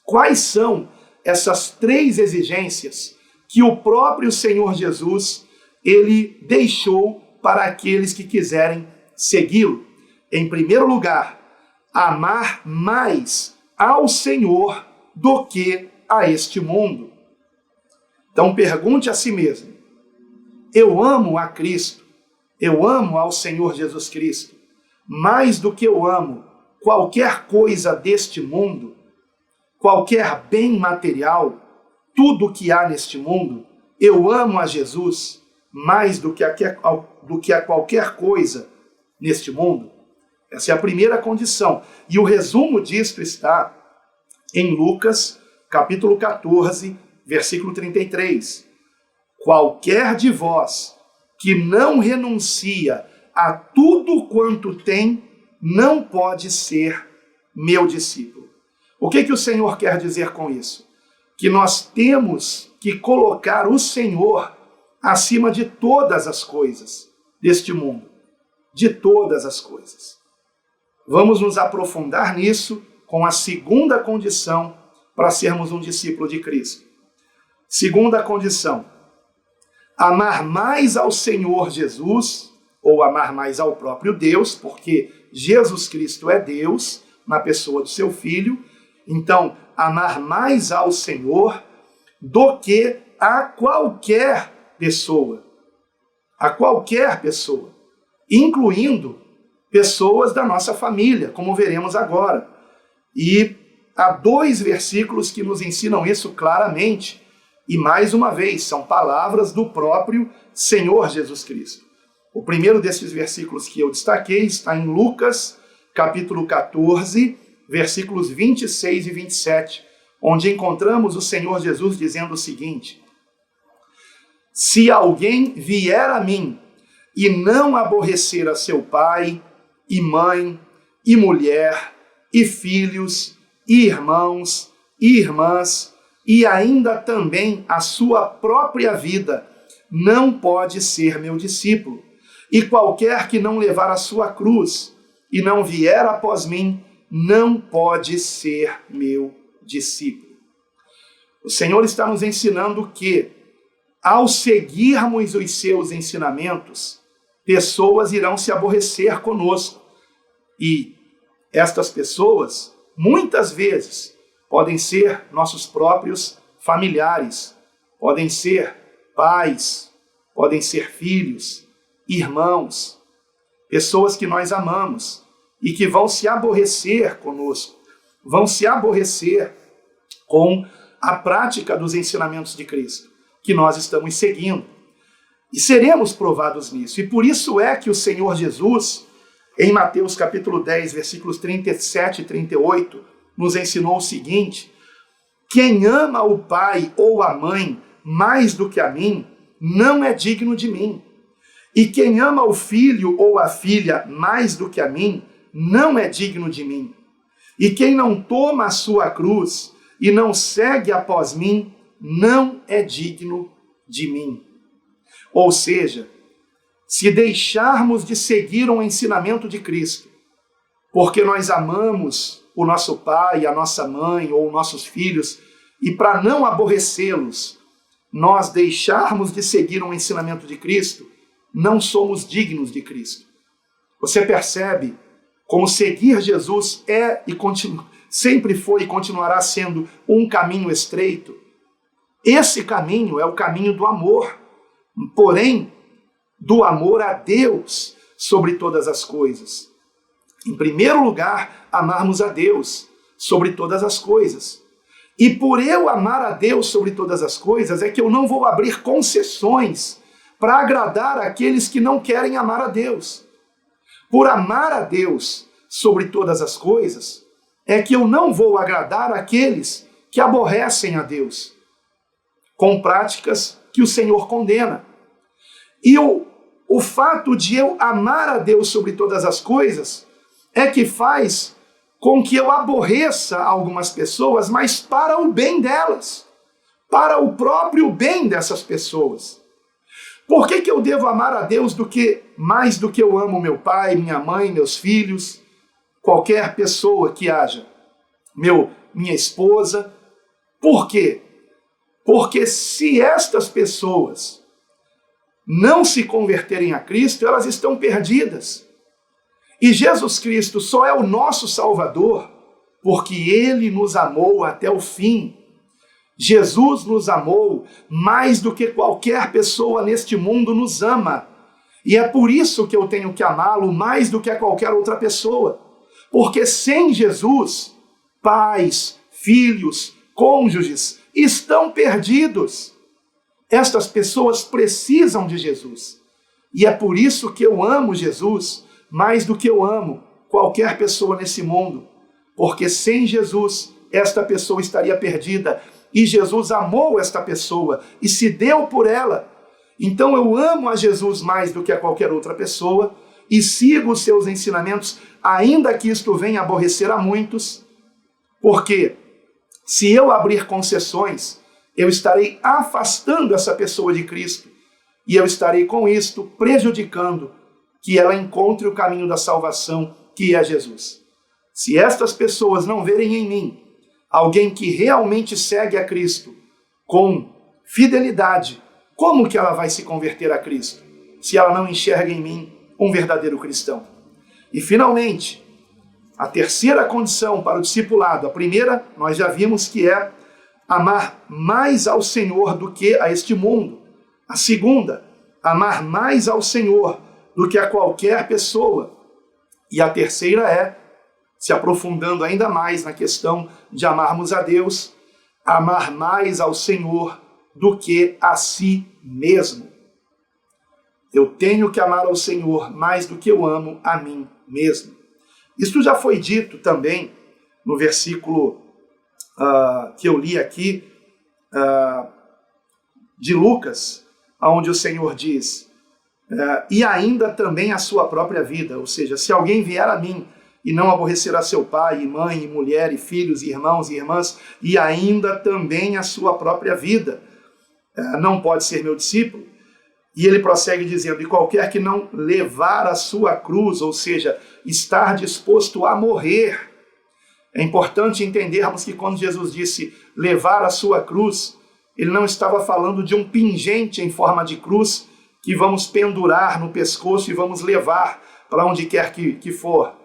quais são essas 3 exigências que o próprio Senhor Jesus ele deixou para aqueles que quiserem segui-lo? Em primeiro lugar, amar mais ao Senhor do que a este mundo. Então pergunte a si mesmo: eu amo a Cristo, eu amo ao Senhor Jesus Cristo, mais do que eu amo qualquer coisa deste mundo, qualquer bem material, tudo que há neste mundo? Eu amo a Jesus mais do que a qualquer coisa neste mundo? Essa é a primeira condição. E o resumo disto está em Lucas, capítulo 14, versículo 33. Qualquer de vós que não renuncia a tudo quanto tem, não pode ser meu discípulo. O que o Senhor quer dizer com isso? Que nós temos que colocar o Senhor acima de todas as coisas deste mundo. De todas as coisas. Vamos nos aprofundar nisso com a segunda condição para sermos um discípulo de Cristo. Segunda condição: amar mais ao Senhor Jesus, ou amar mais ao próprio Deus, porque Jesus Cristo é Deus, na pessoa do seu Filho. Então, amar mais ao Senhor do que a qualquer pessoa. A qualquer pessoa, incluindo pessoas da nossa família, como veremos agora. E há 2 versículos que nos ensinam isso claramente, e mais uma vez, são palavras do próprio Senhor Jesus Cristo. O primeiro desses versículos que eu destaquei está em Lucas, capítulo 14, versículos 26 e 27, onde encontramos o Senhor Jesus dizendo o seguinte: se alguém vier a mim e não aborrecer a seu pai, e mãe, e mulher, e filhos, e irmãos, e irmãs, e ainda também a sua própria vida, não pode ser meu discípulo. E qualquer que não levar a sua cruz e não vier após mim, não pode ser meu discípulo. O Senhor está nos ensinando que, ao seguirmos os seus ensinamentos, pessoas irão se aborrecer conosco. E estas pessoas, muitas vezes, podem ser nossos próprios familiares, podem ser pais, podem ser filhos, irmãos, pessoas que nós amamos e que vão se aborrecer conosco, vão se aborrecer com a prática dos ensinamentos de Cristo, que nós estamos seguindo. E seremos provados nisso. E por isso é que o Senhor Jesus, em Mateus capítulo 10, versículos 37 e 38, nos ensinou o seguinte: quem ama o pai ou a mãe mais do que a mim, não é digno de mim. E quem ama o filho ou a filha mais do que a mim, não é digno de mim. E quem não toma a sua cruz e não segue após mim, não é digno de mim. Ou seja, se deixarmos de seguir um ensinamento de Cristo, porque nós amamos o nosso pai, a nossa mãe ou nossos filhos, e para não aborrecê-los, nós deixarmos de seguir um ensinamento de Cristo, não somos dignos de Cristo. Você percebe como seguir Jesus é e sempre foi e continuará sendo um caminho estreito? Esse caminho é o caminho do amor, porém, do amor a Deus sobre todas as coisas. Em primeiro lugar, amarmos a Deus sobre todas as coisas. E por eu amar a Deus sobre todas as coisas, é que eu não vou abrir concessões para agradar aqueles que não querem amar a Deus. Por amar a Deus sobre todas as coisas, é que eu não vou agradar aqueles que aborrecem a Deus, com práticas que o Senhor condena. E o fato de eu amar a Deus sobre todas as coisas é que faz com que eu aborreça algumas pessoas, mas para o bem delas, para o próprio bem dessas pessoas. Por que eu devo amar a Deus mais do que eu amo meu pai, minha mãe, meus filhos, qualquer pessoa que haja, minha esposa? Por quê? Porque se estas pessoas não se converterem a Cristo, elas estão perdidas. E Jesus Cristo só é o nosso Salvador porque Ele nos amou até o fim. Jesus nos amou mais do que qualquer pessoa neste mundo nos ama. E é por isso que eu tenho que amá-lo mais do que a qualquer outra pessoa. Porque sem Jesus, pais, filhos, cônjuges estão perdidos. Estas pessoas precisam de Jesus. E é por isso que eu amo Jesus mais do que eu amo qualquer pessoa nesse mundo. Porque sem Jesus, esta pessoa estaria perdida. E Jesus amou esta pessoa e se deu por ela. Então eu amo a Jesus mais do que a qualquer outra pessoa e sigo os seus ensinamentos, ainda que isto venha aborrecer a muitos. Porque se eu abrir concessões, eu estarei afastando essa pessoa de Cristo. E eu estarei com isto prejudicando que ela encontre o caminho da salvação, que é Jesus. Se estas pessoas não verem em mim alguém que realmente segue a Cristo com fidelidade, como que ela vai se converter a Cristo? Se ela não enxerga em mim um verdadeiro cristão. E finalmente, a terceira condição para o discipulado, a primeira nós já vimos que é amar mais ao Senhor do que a este mundo. A segunda, amar mais ao Senhor do que a qualquer pessoa. E a terceira é, se aprofundando ainda mais na questão de amarmos a Deus, amar mais ao Senhor do que a si mesmo. Eu tenho que amar ao Senhor mais do que eu amo a mim mesmo. Isso já foi dito também no versículo que eu li aqui de Lucas, onde o Senhor diz, e ainda também a sua própria vida, ou seja, se alguém vier a mim e não aborrecerá seu pai, e mãe, e mulher, e filhos, e irmãos e irmãs, e ainda também a sua própria vida, não pode ser meu discípulo. E ele prossegue dizendo, e qualquer que não levar a sua cruz, ou seja, estar disposto a morrer. É importante entendermos que quando Jesus disse levar a sua cruz, ele não estava falando de um pingente em forma de cruz que vamos pendurar no pescoço e vamos levar para onde quer que for.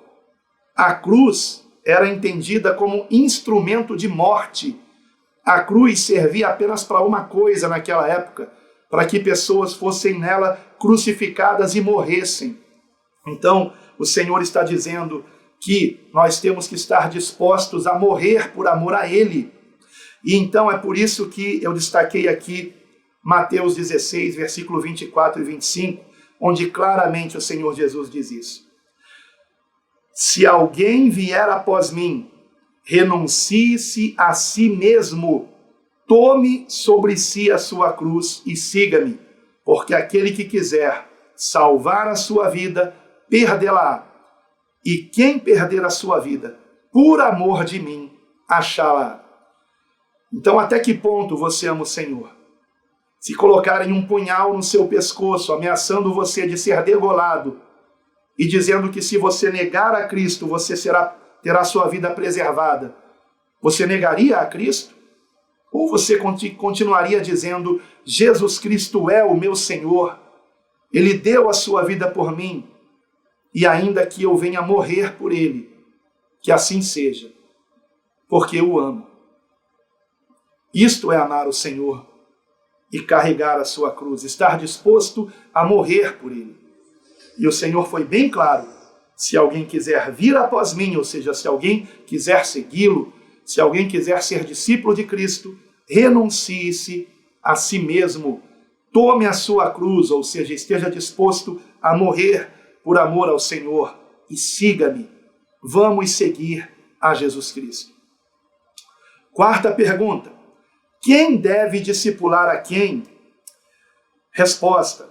A cruz era entendida como instrumento de morte. A cruz servia apenas para uma coisa naquela época, para que pessoas fossem nela crucificadas e morressem. Então, o Senhor está dizendo que nós temos que estar dispostos a morrer por amor a Ele. E então é por isso que eu destaquei aqui Mateus 16, versículo 24 e 25, onde claramente o Senhor Jesus diz isso. Se alguém vier após mim, renuncie-se a si mesmo, tome sobre si a sua cruz e siga-me, porque aquele que quiser salvar a sua vida, perdê-la. E quem perder a sua vida, por amor de mim, achá-la. Então, até que ponto você ama o Senhor? Se colocarem um punhal no seu pescoço, ameaçando você de ser degolado, e dizendo que se você negar a Cristo, você terá sua vida preservada, você negaria a Cristo? Ou você continuaria dizendo, Jesus Cristo é o meu Senhor, Ele deu a sua vida por mim, e ainda que eu venha morrer por Ele, que assim seja, porque eu o amo. Isto é amar o Senhor e carregar a sua cruz, estar disposto a morrer por Ele. E o Senhor foi bem claro, se alguém quiser vir após mim, ou seja, se alguém quiser segui-lo, se alguém quiser ser discípulo de Cristo, renuncie-se a si mesmo, tome a sua cruz, ou seja, esteja disposto a morrer por amor ao Senhor e siga-me. Vamos seguir a Jesus Cristo. Quarta pergunta, quem deve discipular a quem? Resposta,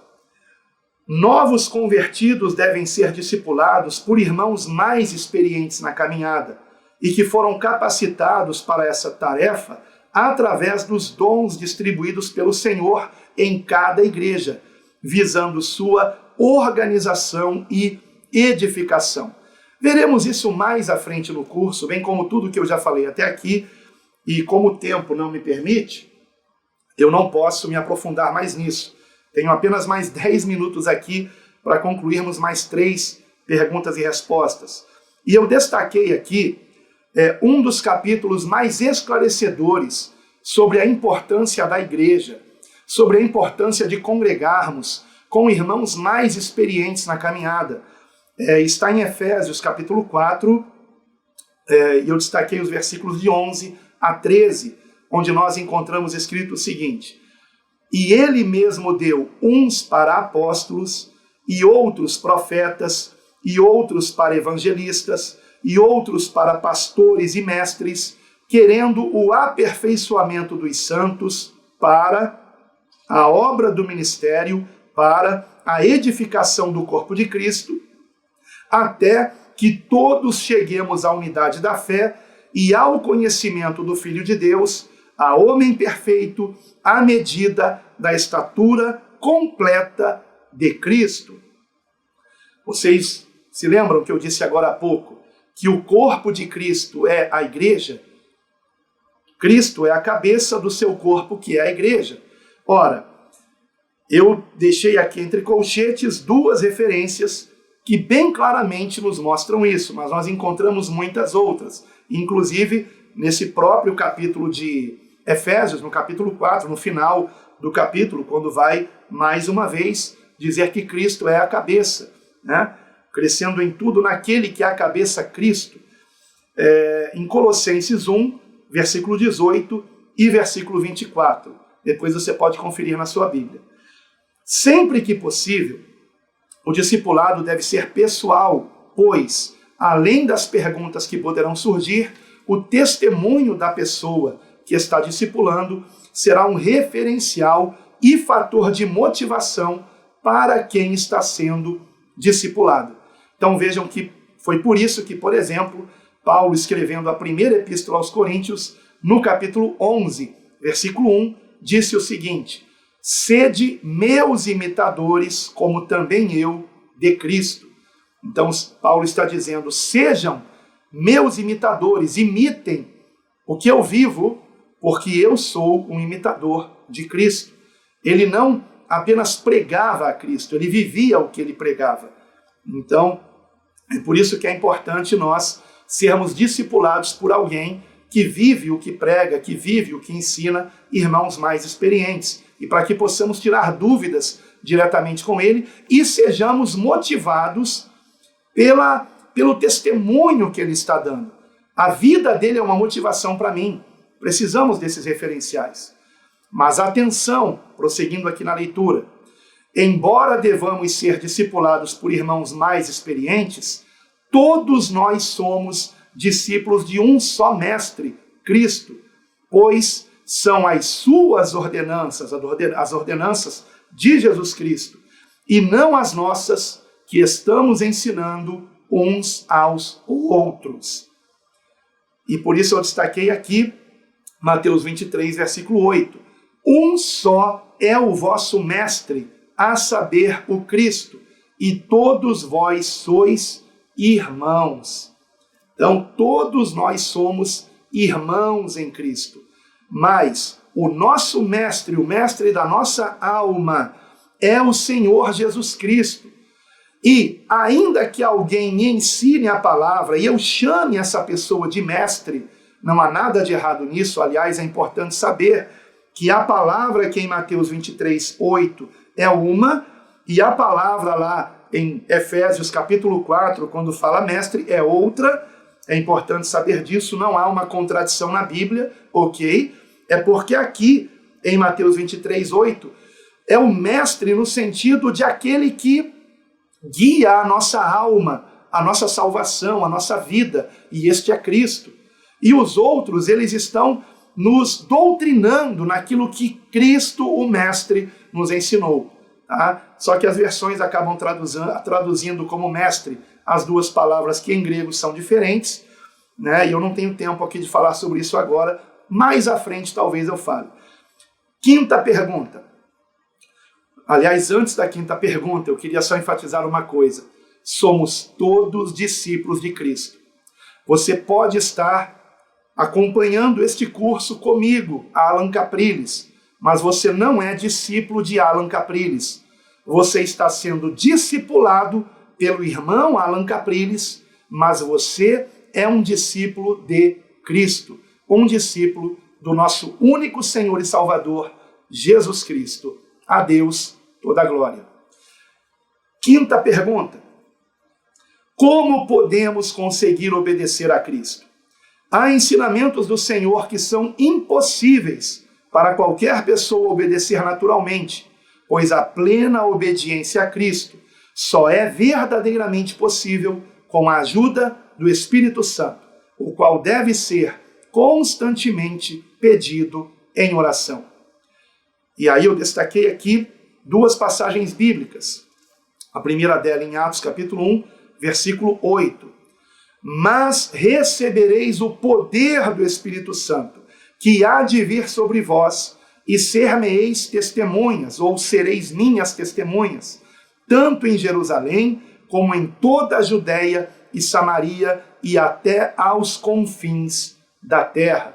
Novos convertidos devem ser discipulados por irmãos mais experientes na caminhada e que foram capacitados para essa tarefa através dos dons distribuídos pelo Senhor em cada igreja, visando sua organização e edificação. Veremos isso mais à frente no curso, bem como tudo que eu já falei até aqui, e como o tempo não me permite, eu não posso me aprofundar mais nisso. Tenho apenas mais 10 minutos aqui para concluirmos mais 3 perguntas e respostas. E eu destaquei aqui um dos capítulos mais esclarecedores sobre a importância da igreja, sobre a importância de congregarmos com irmãos mais experientes na caminhada. Está em Efésios capítulo 4, e eu destaquei os versículos de 11 a 13, onde nós encontramos escrito o seguinte: e ele mesmo deu uns para apóstolos, e outros profetas, e outros para evangelistas, e outros para pastores e mestres, querendo o aperfeiçoamento dos santos para a obra do ministério, para a edificação do corpo de Cristo, até que todos cheguemos à unidade da fé e ao conhecimento do Filho de Deus, a homem perfeito, à medida da estatura completa de Cristo. Vocês se lembram que eu disse agora há pouco que o corpo de Cristo é a igreja? Cristo é a cabeça do seu corpo, que é a igreja. Ora, eu deixei aqui entre colchetes 2 referências que bem claramente nos mostram isso, mas nós encontramos muitas outras, inclusive nesse próprio capítulo de Efésios, no capítulo 4, no final do capítulo, quando vai, mais uma vez, dizer que Cristo é a cabeça, né? Crescendo em tudo naquele que é a cabeça, Cristo. Em Colossenses 1, versículo 18 e versículo 24. Depois você pode conferir na sua Bíblia. Sempre que possível, o discipulado deve ser pessoal, pois, além das perguntas que poderão surgir, o testemunho da pessoa que está discipulando será um referencial e fator de motivação para quem está sendo discipulado. Então vejam que foi por isso que, por exemplo, Paulo, escrevendo a primeira epístola aos Coríntios, no capítulo 11, versículo 1, disse o seguinte: sede meus imitadores, como também eu de Cristo. Então Paulo está dizendo, sejam meus imitadores, imitem o que eu vivo, porque eu sou um imitador de Cristo. Ele não apenas pregava a Cristo, ele vivia o que ele pregava. Então, é por isso que é importante nós sermos discipulados por alguém que vive o que prega, que vive o que ensina, irmãos mais experientes, e para que possamos tirar dúvidas diretamente com ele e sejamos motivados pelo testemunho que ele está dando. A vida dele é uma motivação para mim. Precisamos desses referenciais. Mas atenção, prosseguindo aqui na leitura, embora devamos ser discipulados por irmãos mais experientes, todos nós somos discípulos de um só mestre, Cristo, pois são as suas ordenanças, as ordenanças de Jesus Cristo, e não as nossas, que estamos ensinando uns aos outros. E por isso eu destaquei aqui Mateus 23, versículo 8. Um só é o vosso mestre, a saber, o Cristo, e todos vós sois irmãos. Então, todos nós somos irmãos em Cristo. Mas o nosso mestre, o mestre da nossa alma, é o Senhor Jesus Cristo. E ainda que alguém me ensine a palavra e eu chame essa pessoa de mestre, não há nada de errado nisso. Aliás, é importante saber que a palavra aqui em Mateus 23, 8 é uma, e a palavra lá em Efésios capítulo 4, quando fala mestre, é outra. É importante saber disso, não há uma contradição na Bíblia, ok? É porque aqui, em Mateus 23, 8, é o mestre no sentido de aquele que guia a nossa alma, a nossa salvação, a nossa vida, e este é Cristo. E os outros, eles estão nos doutrinando naquilo que Cristo, o mestre, nos ensinou. Tá? Só que as versões acabam traduzindo como mestre as duas palavras que em grego são diferentes, né? E eu não tenho tempo aqui de falar sobre isso agora, mais à frente talvez eu fale. Quinta pergunta. Aliás, antes da quinta pergunta, eu queria só enfatizar uma coisa. Somos todos discípulos de Cristo. Você pode estar acompanhando este curso comigo, Alan Capriles, mas você não é discípulo de Alan Capriles. Você está sendo discipulado pelo irmão Alan Capriles, mas você é um discípulo de Cristo, um discípulo do nosso único Senhor e Salvador, Jesus Cristo. A Deus toda a glória. Quinta pergunta. Como podemos conseguir obedecer a Cristo? Há ensinamentos do Senhor que são impossíveis para qualquer pessoa obedecer naturalmente, pois a plena obediência a Cristo só é verdadeiramente possível com a ajuda do Espírito Santo, o qual deve ser constantemente pedido em oração. E aí eu destaquei aqui duas passagens bíblicas. A primeira dela em Atos capítulo 1, versículo 8. Mas recebereis o poder do Espírito Santo, que há de vir sobre vós, e ser-me-eis testemunhas, ou sereis minhas testemunhas, tanto em Jerusalém, como em toda a Judéia e Samaria, e até aos confins da terra.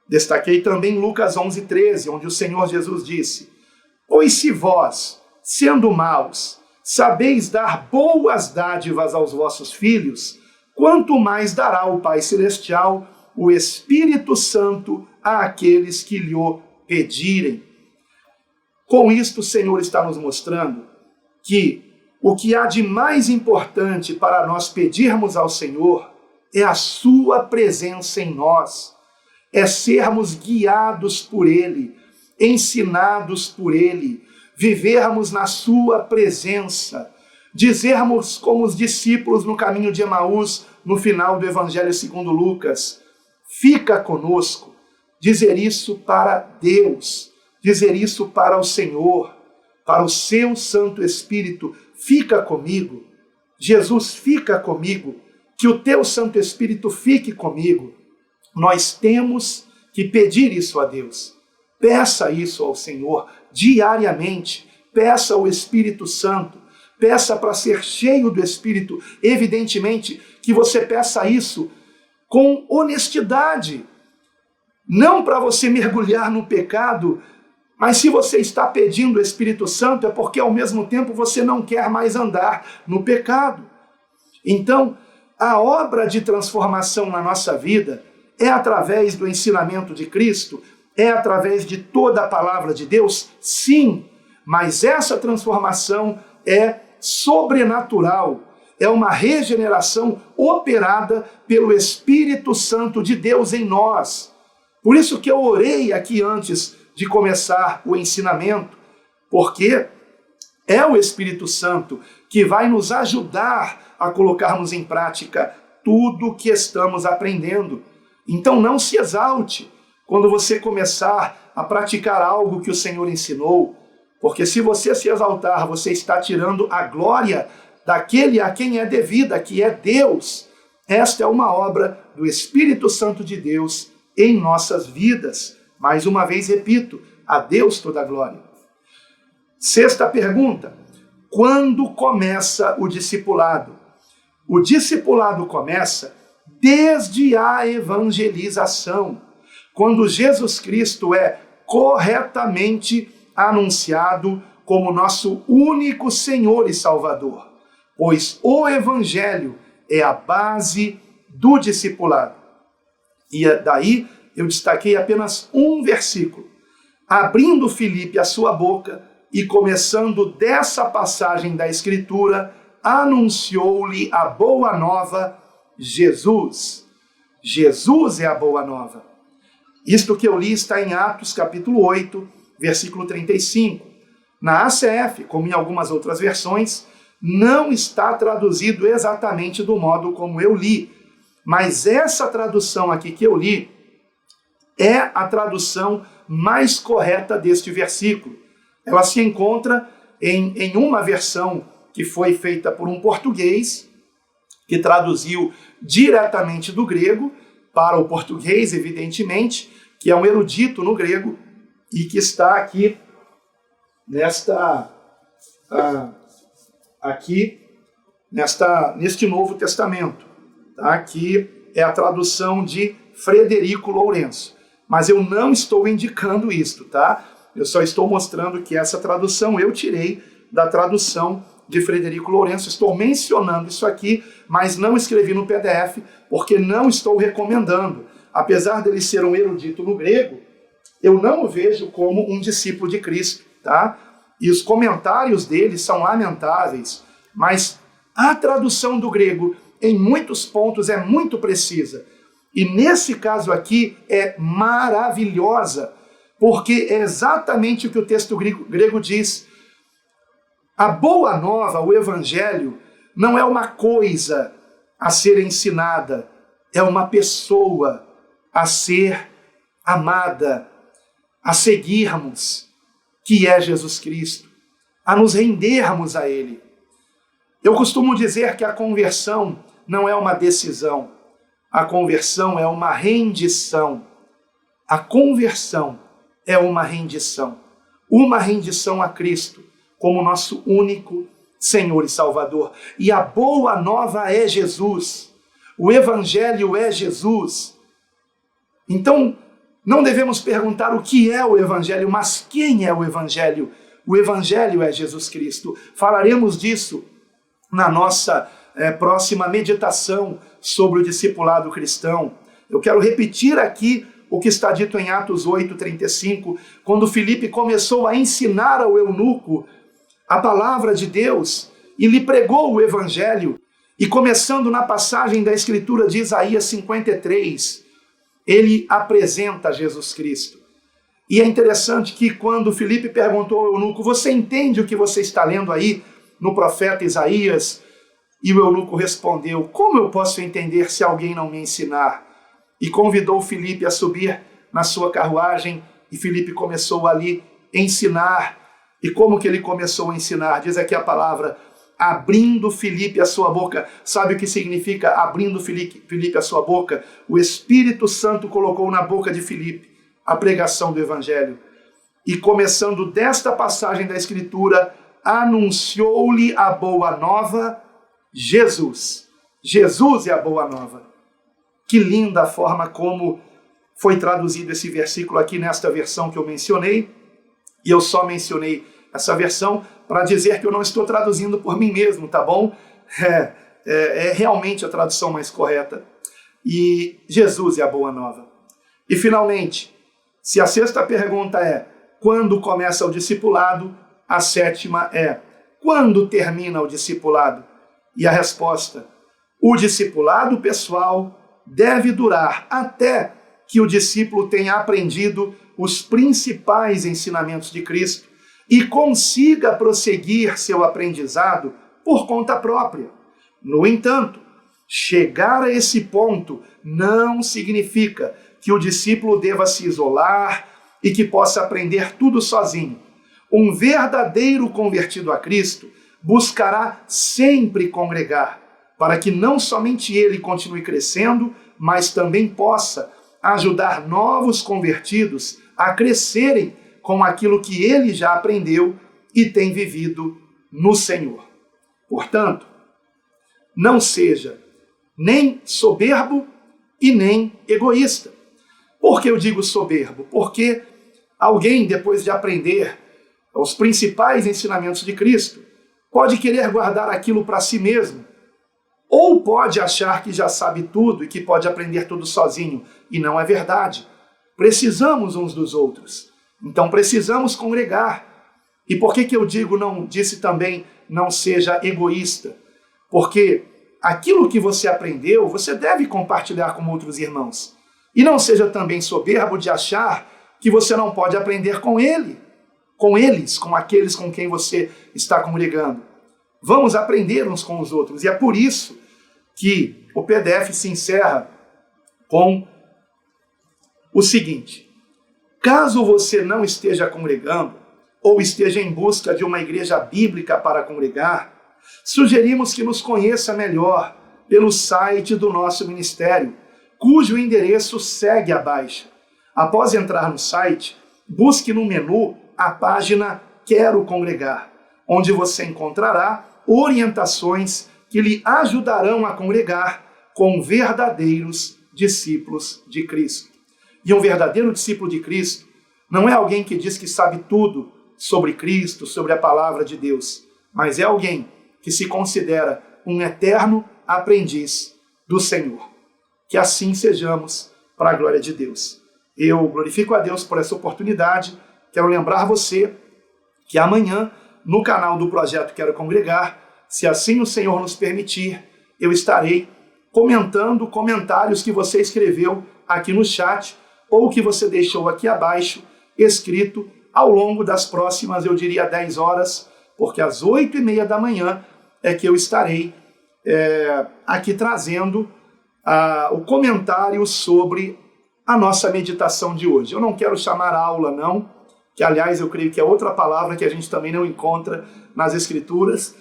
Destaquei também Lucas 11:13, onde o Senhor Jesus disse: Pois se vós, sendo maus, sabeis dar boas dádivas aos vossos filhos, quanto mais dará o Pai Celestial o Espírito Santo àqueles que lhe o pedirem. Com isto, o Senhor está nos mostrando que o que há de mais importante para nós pedirmos ao Senhor é a sua presença em nós, é sermos guiados por Ele, ensinados por Ele, vivermos na sua presença, dizermos como os discípulos no caminho de Emaús, no final do Evangelho segundo Lucas, fica conosco, dizer isso para Deus, dizer isso para o Senhor, para o seu Santo Espírito, fica comigo, Jesus fica comigo, que o teu Santo Espírito fique comigo. Nós temos que pedir isso a Deus. Peça isso ao Senhor diariamente, peça ao Espírito Santo, peça para ser cheio do Espírito. Evidentemente que você peça isso com honestidade, não para você mergulhar no pecado, mas se você está pedindo o Espírito Santo é porque ao mesmo tempo você não quer mais andar no pecado. Então, a obra de transformação na nossa vida é através do ensinamento de Cristo, é através de toda a palavra de Deus, sim, mas essa transformação é sobrenatural, é uma regeneração operada pelo Espírito Santo de Deus em nós. Por isso que eu orei aqui antes de começar o ensinamento, porque é o Espírito Santo que vai nos ajudar a colocarmos em prática tudo o que estamos aprendendo. Então não se exalte quando você começar a praticar algo que o Senhor ensinou, porque se você se exaltar, você está tirando a glória daquele a quem é devida, que é Deus. Esta é uma obra do Espírito Santo de Deus em nossas vidas. Mais uma vez repito, a Deus toda a glória. Sexta pergunta: quando começa o discipulado? O discipulado começa desde a evangelização, quando Jesus Cristo é corretamente anunciado como nosso único Senhor e Salvador, pois o Evangelho é a base do discipulado. E daí eu destaquei apenas um versículo, abrindo Filipe a sua boca e começando dessa passagem da Escritura, anunciou-lhe a boa nova, Jesus. Jesus é a boa nova. Isto que eu li está em Atos capítulo 8, versículo 35. Na ACF, como em algumas outras versões, não está traduzido exatamente do modo como eu li, mas essa tradução aqui que eu li é a tradução mais correta deste versículo. Ela se encontra em uma versão que foi feita por um português, que traduziu diretamente do grego para o português, evidentemente, que é um erudito no grego e que está aqui neste Novo Testamento, tá? Que é a tradução de Frederico Lourenço. Mas eu não estou indicando isto, tá? Eu só estou mostrando que essa tradução eu tirei da tradução de Frederico Lourenço. Estou mencionando isso aqui, mas não escrevi no PDF, porque não estou recomendando. Apesar dele ser um erudito no grego, eu não o vejo como um discípulo de Cristo, tá? E os comentários dele são lamentáveis, mas a tradução do grego, em muitos pontos, é muito precisa. E nesse caso aqui é maravilhosa, porque é exatamente o que o texto grego diz. A boa nova, o evangelho, não é uma coisa a ser ensinada, é uma pessoa a ser amada, a seguirmos, que é Jesus Cristo, a nos rendermos a Ele. Eu costumo dizer que a conversão não é uma decisão, a conversão é uma rendição. A conversão é uma rendição a Cristo como nosso único Senhor e Salvador. E a boa nova é Jesus, o Evangelho é Jesus. Então, não devemos perguntar o que é o Evangelho, mas quem é o Evangelho? O Evangelho é Jesus Cristo. Falaremos disso na nossa próxima meditação sobre o discipulado cristão. Eu quero repetir aqui o que está dito em Atos 8:35, quando Filipe começou a ensinar ao eunuco a palavra de Deus e lhe pregou o Evangelho. E começando na passagem da Escritura de Isaías 53, ele apresenta Jesus Cristo. E é interessante que quando Filipe perguntou ao eunuco, você entende o que você está lendo aí no profeta Isaías? E o eunuco respondeu, como eu posso entender se alguém não me ensinar? E convidou Filipe a subir na sua carruagem, e Filipe começou ali a ensinar. E como que ele começou a ensinar? Diz aqui a palavra, abrindo Filipe a sua boca. Sabe o que significa abrindo Filipe a sua boca? O Espírito Santo colocou na boca de Filipe a pregação do Evangelho. E começando desta passagem da Escritura, anunciou-lhe a boa nova, Jesus. Jesus é a boa nova. Que linda a forma como foi traduzido esse versículo aqui nesta versão que eu mencionei. E eu só mencionei essa versão para dizer que eu não estou traduzindo por mim mesmo, tá bom? É realmente a tradução mais correta. E Jesus é a boa nova. E finalmente, se a sexta pergunta é quando começa o discipulado, a sétima é quando termina o discipulado? E a resposta, o discipulado pessoal deve durar até que o discípulo tenha aprendido os principais ensinamentos de Cristo e consiga prosseguir seu aprendizado por conta própria. No entanto, chegar a esse ponto não significa que o discípulo deva se isolar e que possa aprender tudo sozinho. Um verdadeiro convertido a Cristo buscará sempre congregar, para que não somente ele continue crescendo, mas também possa ajudar novos convertidos a crescerem com aquilo que ele já aprendeu e tem vivido no Senhor. Portanto, não seja nem soberbo e nem egoísta. Por que eu digo soberbo? Porque alguém, depois de aprender os principais ensinamentos de Cristo, pode querer guardar aquilo para si mesmo, ou pode achar que já sabe tudo e que pode aprender tudo sozinho, e não é verdade. Precisamos uns dos outros, então precisamos congregar. E por que eu disse também não seja egoísta? Porque aquilo que você aprendeu, você deve compartilhar com outros irmãos. E não seja também soberbo de achar que você não pode aprender com eles, com aqueles com quem você está congregando. Vamos aprender uns com os outros. E é por isso que o PDF se encerra com o seguinte: caso você não esteja congregando, ou esteja em busca de uma igreja bíblica para congregar, sugerimos que nos conheça melhor pelo site do nosso ministério, cujo endereço segue abaixo. Após entrar no site, busque no menu a página Quero Congregar, onde você encontrará orientações que lhe ajudarão a congregar com verdadeiros discípulos de Cristo. E um verdadeiro discípulo de Cristo não é alguém que diz que sabe tudo sobre Cristo, sobre a palavra de Deus, mas é alguém que se considera um eterno aprendiz do Senhor. Que assim sejamos para a glória de Deus. Eu glorifico a Deus por essa oportunidade. Quero lembrar você que amanhã, no canal do Projeto Quero Congregar, se assim o Senhor nos permitir, eu estarei comentando comentários que você escreveu aqui no chat ou que você deixou aqui abaixo, escrito ao longo das próximas, eu diria, 10 horas, porque às 8h30 da manhã é que eu estarei aqui trazendo o comentário sobre a nossa meditação de hoje. Eu não quero chamar aula, não, que aliás eu creio que é outra palavra que a gente também não encontra nas Escrituras.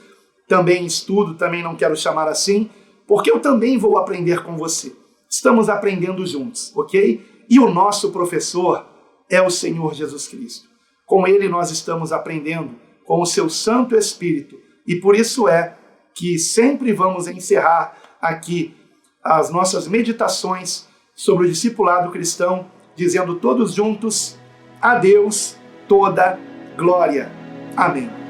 Também estudo, também não quero chamar assim, porque eu também vou aprender com você. Estamos aprendendo juntos, ok? E o nosso professor é o Senhor Jesus Cristo. Com Ele nós estamos aprendendo, com o seu Santo Espírito. E por isso é que sempre vamos encerrar aqui as nossas meditações sobre o discipulado cristão, dizendo todos juntos, a Deus toda glória. Amém.